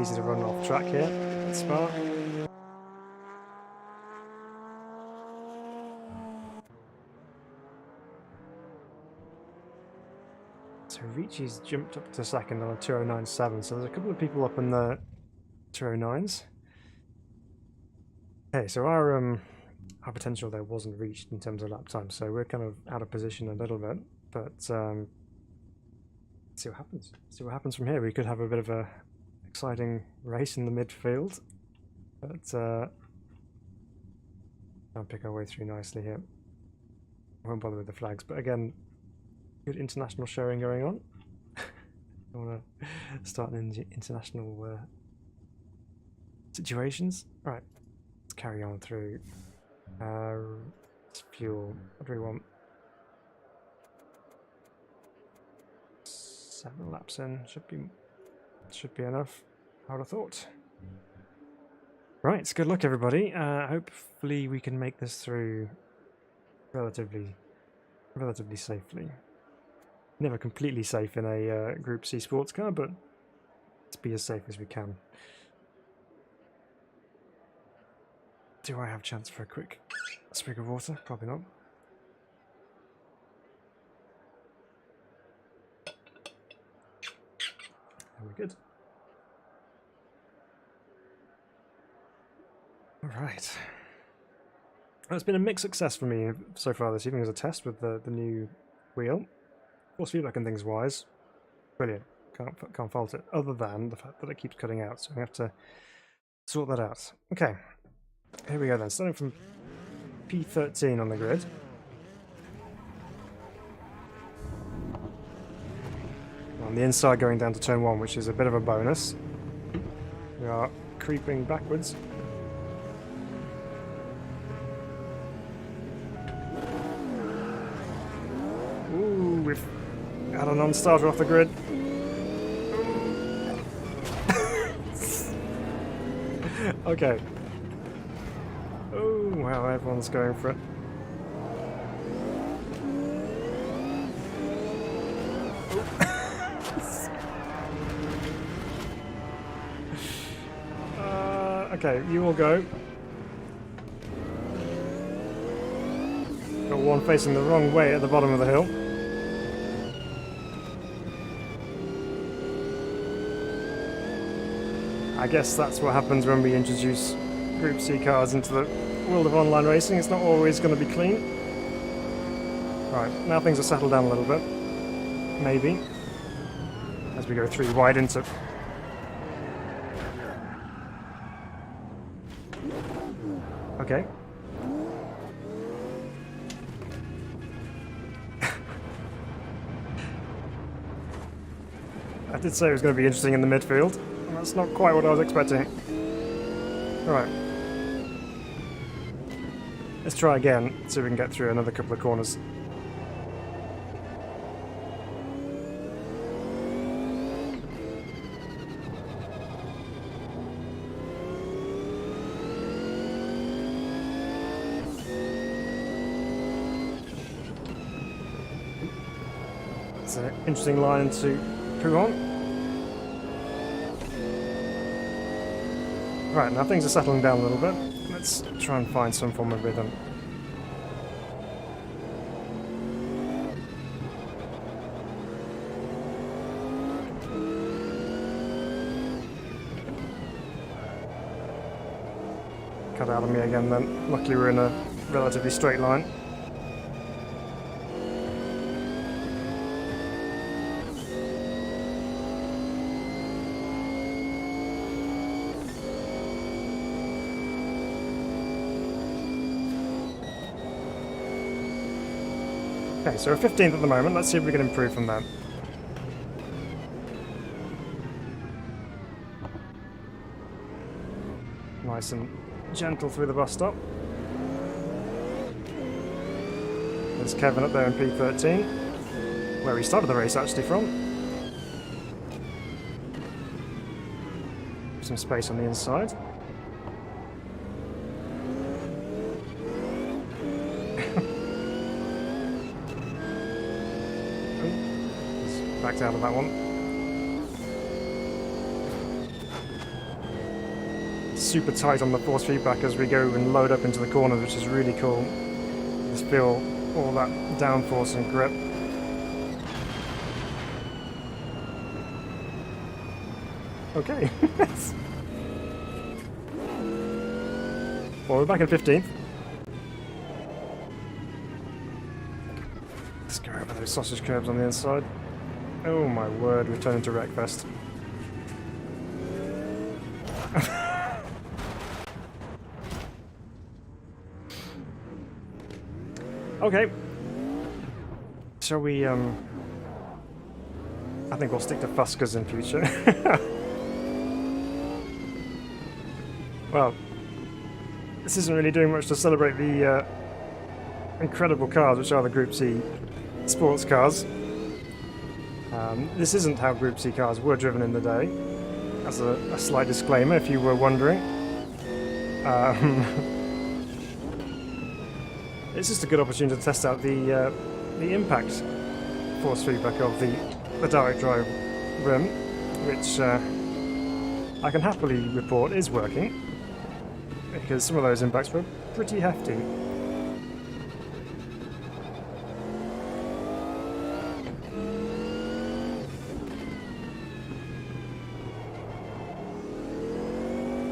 Easy to run off track here at Spa. So Ricci's jumped up to second on a 2:09.7, so there's a couple of people up in the 2:09s. Okay, so our potential there wasn't reached in terms of lap time, so we're kind of out of position a little bit, but let's see what happens. See what happens from here. We could have a bit of a exciting race in the midfield, but I'll pick our way through nicely here. I won't bother with the flags, but again, good international showing going on. I want to start in international situations. Right, let's carry on through. Fuel. What do we want? 7 laps in. Should be enough. I would have thought. Right, good luck everybody. Hopefully we can make this through relatively safely. Never completely safe in a Group C sports car, but let's be as safe as we can. Do I have a chance for a quick swig of water? Probably not. Very good. Alright. Well, it's been a mixed success for me so far this evening as a test with the new wheel. Force feedback and things wise, brilliant. Can't fault it, other than the fact that it keeps cutting out, so we have to sort that out. Okay, here we go then, starting from P13 on the grid. On the inside going down to turn 1, which is a bit of a bonus. We are creeping backwards. Ooh, we've had a non-starter off the grid. Okay. Oh, wow, everyone's going for it. Okay, you all go. Got one facing the wrong way at the bottom of the hill. I guess that's what happens when we introduce Group C cars into the world of online racing. It's not always going to be clean. Right, now things are settled down a little bit. Maybe. As we go 3 wide into... Okay. I did say it was going to be interesting in the midfield. That's not quite what I was expecting. Alright. Let's try again, see if we can get through another couple of corners. It's an interesting line to prove on. Right, now things are settling down a little bit. Let's try and find some form of rhythm. Cut out of me again then. Luckily we're in a relatively straight line. Okay, so we're 15th at the moment. Let's see if we can improve from that. Nice and gentle through the bus stop. There's Kevin up there in P13, where we started the race actually from. Some space on the inside. Backed out of that one. Super tight on the force feedback as we go and load up into the corners, which is really cool. Just feel all that downforce and grip. Okay. Well, we're back at 15th. Let's go over those sausage curbs on the inside. Oh my word, we've turned into Wreckfest. Okay. Shall we, I think we'll stick to Fuscas in future. Well, this isn't really doing much to celebrate the incredible cars, which are the Group C sports cars. This isn't how Group C cars were driven in the day, as a slight disclaimer if you were wondering. It's just a good opportunity to test out the impact force feedback of the direct drive rim, which I can happily report is working, because some of those impacts were pretty hefty.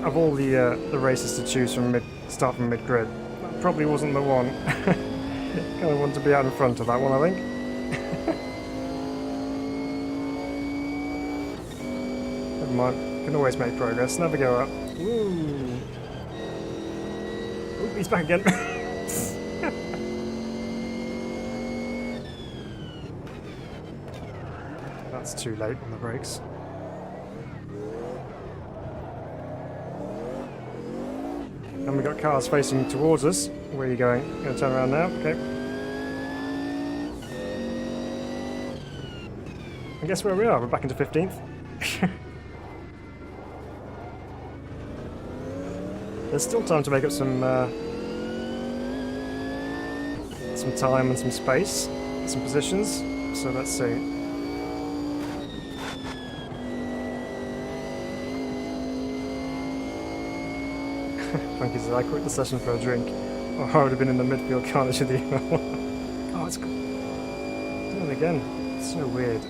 Of all the races to choose from start from mid-grid, that probably wasn't the one. Kind of want to be out in front of that one, I think. Never mind, can always make progress, never go up. Ooh. Ooh, he's back again. That's too late on the brakes. And we've got cars facing towards us. Where are you going? Going to turn around now? Okay. And guess where we are? We're back into 15th. There's still time to make up some time and some space, some positions. So let's see. Funky says, I quit the session for a drink, or I would have been in the midfield carnage with you. Oh, it's doing it again. It's so weird.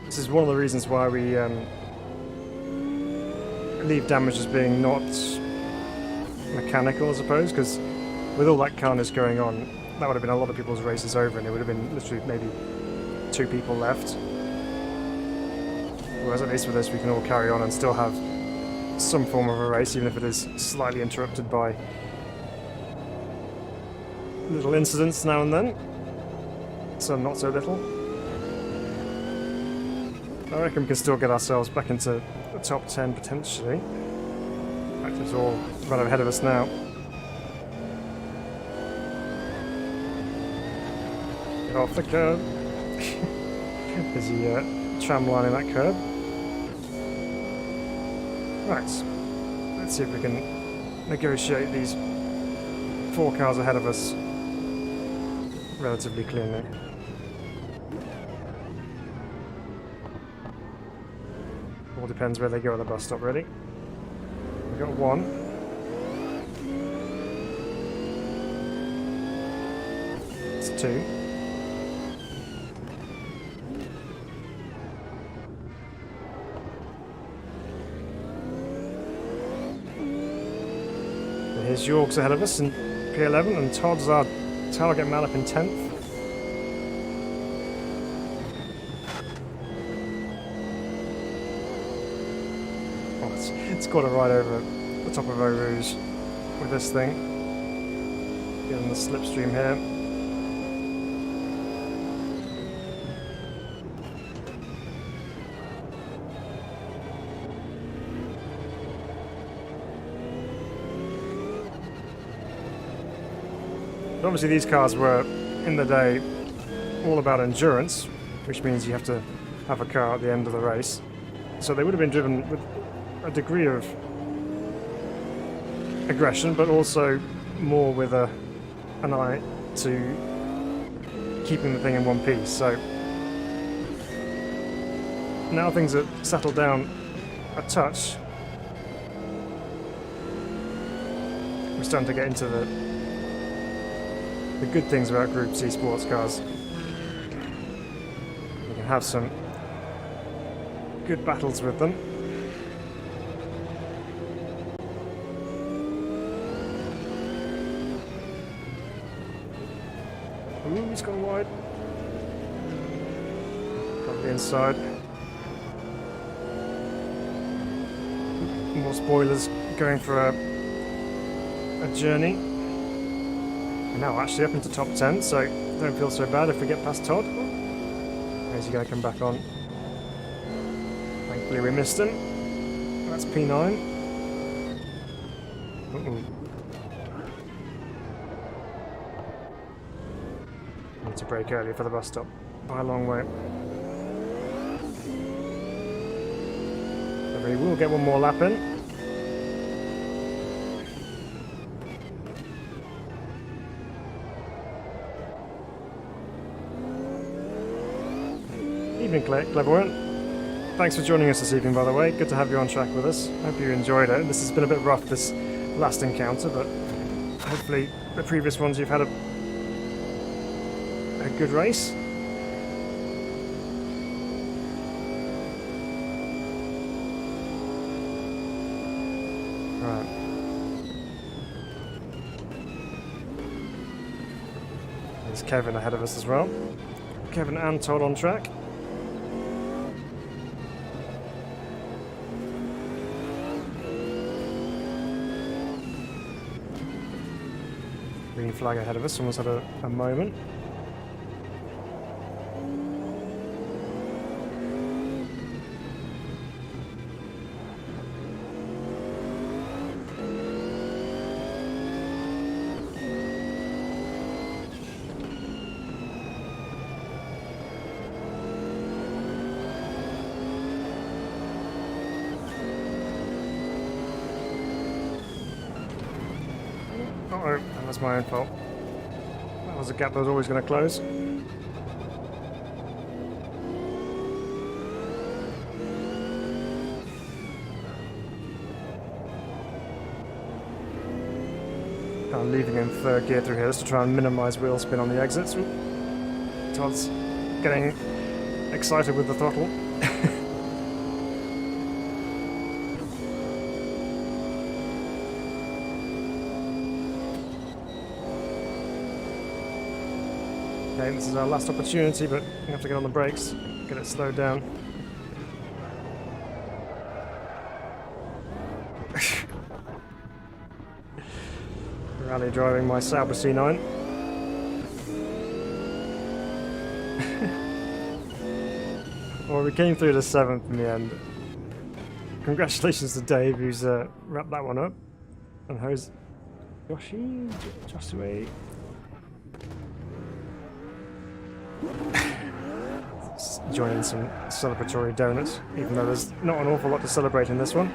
This is one of the reasons why we leave damage as being not mechanical, I suppose, because with all that carnage going on, that would have been a lot of people's races over, and it would have been literally maybe 2 people left. Whereas at least with this we can all carry on and still have some form of a race, even if it is slightly interrupted by little incidents now and then. Some not so little. I reckon we can still get ourselves back into the top 10 potentially. In fact, it's all right ahead of us now. Get off the curb. Is he tram lining that curb? Right. Let's see if we can negotiate these 4 cars ahead of us relatively cleanly. All depends where they go at the bus stop, really. We've got 1. It's 2. Here's York's ahead of us in P11, and Todd's our target man up in 10th. It's got it right over the top of Eau Rouge with this thing. Getting the slipstream here. But obviously these cars were, in the day, all about endurance, which means you have to have a car at the end of the race. So they would have been driven with a degree of aggression, but also more with an eye to keeping the thing in one piece. So now things have settled down a touch. We're starting to get into the good things about Group C sports cars. We can have some good battles with them. Ooh, he's gone wide. Probably inside. More spoilers going for a journey. And now actually up into top 10, so don't feel so bad if we get past Todd. Is he going to come back on? Thankfully we missed him. That's P9. Uh-oh. Need to brake early for the bus stop by a long way. So we will get one more lap in. Evening, Clairvoyant. Thanks for joining us this evening, by the way. Good to have you on track with us. Hope you enjoyed it. This has been a bit rough, this last encounter, but hopefully the previous ones you've had a good race. Right. There's Kevin ahead of us as well. Kevin and Todd on track. Green flag ahead of us, someone's had a moment. Uh-oh, that was my own fault. That was a gap that was always going to close. I'm leaving in third gear through here just to try and minimise wheel spin on the exits. Ooh. Todd's getting excited with the throttle. Okay, this is our last opportunity, but we have to get on the brakes, get it slowed down. Rally driving my Sauber C9. Well, we came through to 7th in the end. Congratulations to Dave, who's wrapped that one up. And how's Joshua? Join in some celebratory donuts, even though there's not an awful lot to celebrate in this one.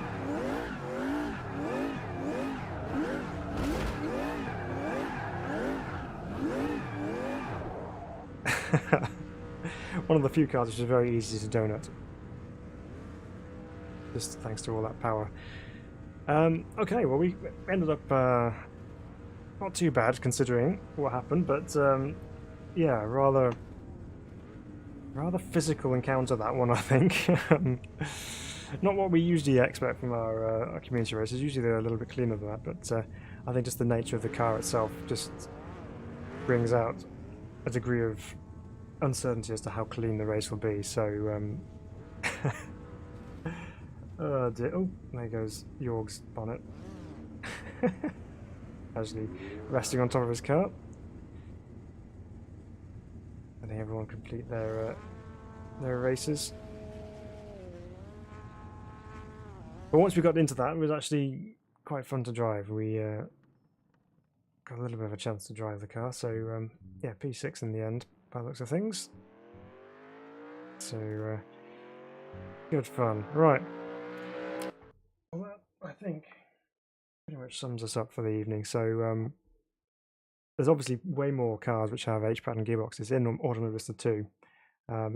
One of the few cars which is very easy to donut, just thanks to all that power. Okay, well, we ended up not too bad considering what happened, but yeah, rather physical encounter, that one, I think. Not what we usually expect from our community races. Usually they're a little bit cleaner than that, but I think just the nature of the car itself just brings out a degree of uncertainty as to how clean the race will be. So oh dear. Oh, there goes Jorg's bonnet. Actually resting on top of his car. Letting everyone complete their races. But once we got into that, it was actually quite fun to drive. We got a little bit of a chance to drive the car, so yeah, P6 in the end, by the looks of things. So good fun. Right. Well, that, I think, pretty much sums us up for the evening. So there's obviously way more cars which have H-Pattern gearboxes in Automobilista 2,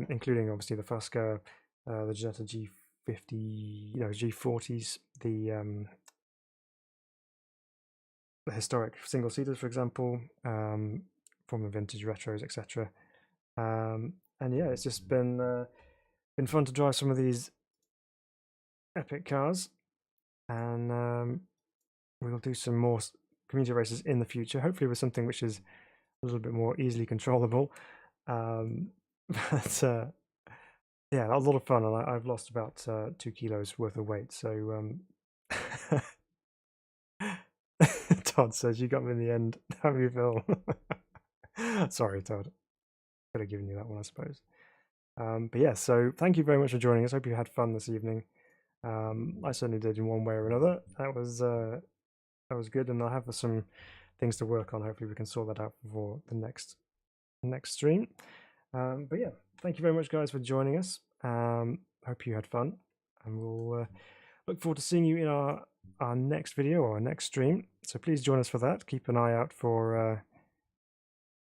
including obviously the Fusca, the Jetta G50, G40s, the historic single-seaters, for example, former vintage retros, etc. And yeah, it's just been fun to drive some of these epic cars, and we'll do some more community races in the future, hopefully with something which is a little bit more easily controllable. But yeah, that was a lot of fun, and I've lost about 2 kilos worth of weight. So Todd says, "You got me in the end. How do you feel?" Sorry, Todd. Could have given you that one, I suppose. But yeah, so thank you very much for joining us. Hope you had fun this evening. I certainly did in one way or another. That was good, and I'll have some things to work on. Hopefully we can sort that out before the next stream. But yeah, thank you very much, guys, for joining us. Hope you had fun, and we'll look forward to seeing you in our next video or our next stream. So please join us for that. Keep an eye out for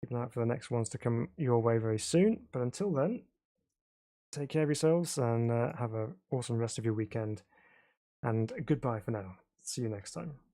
the next ones to come your way very soon. But until then, take care of yourselves and have an awesome rest of your weekend. And goodbye for now. See you next time.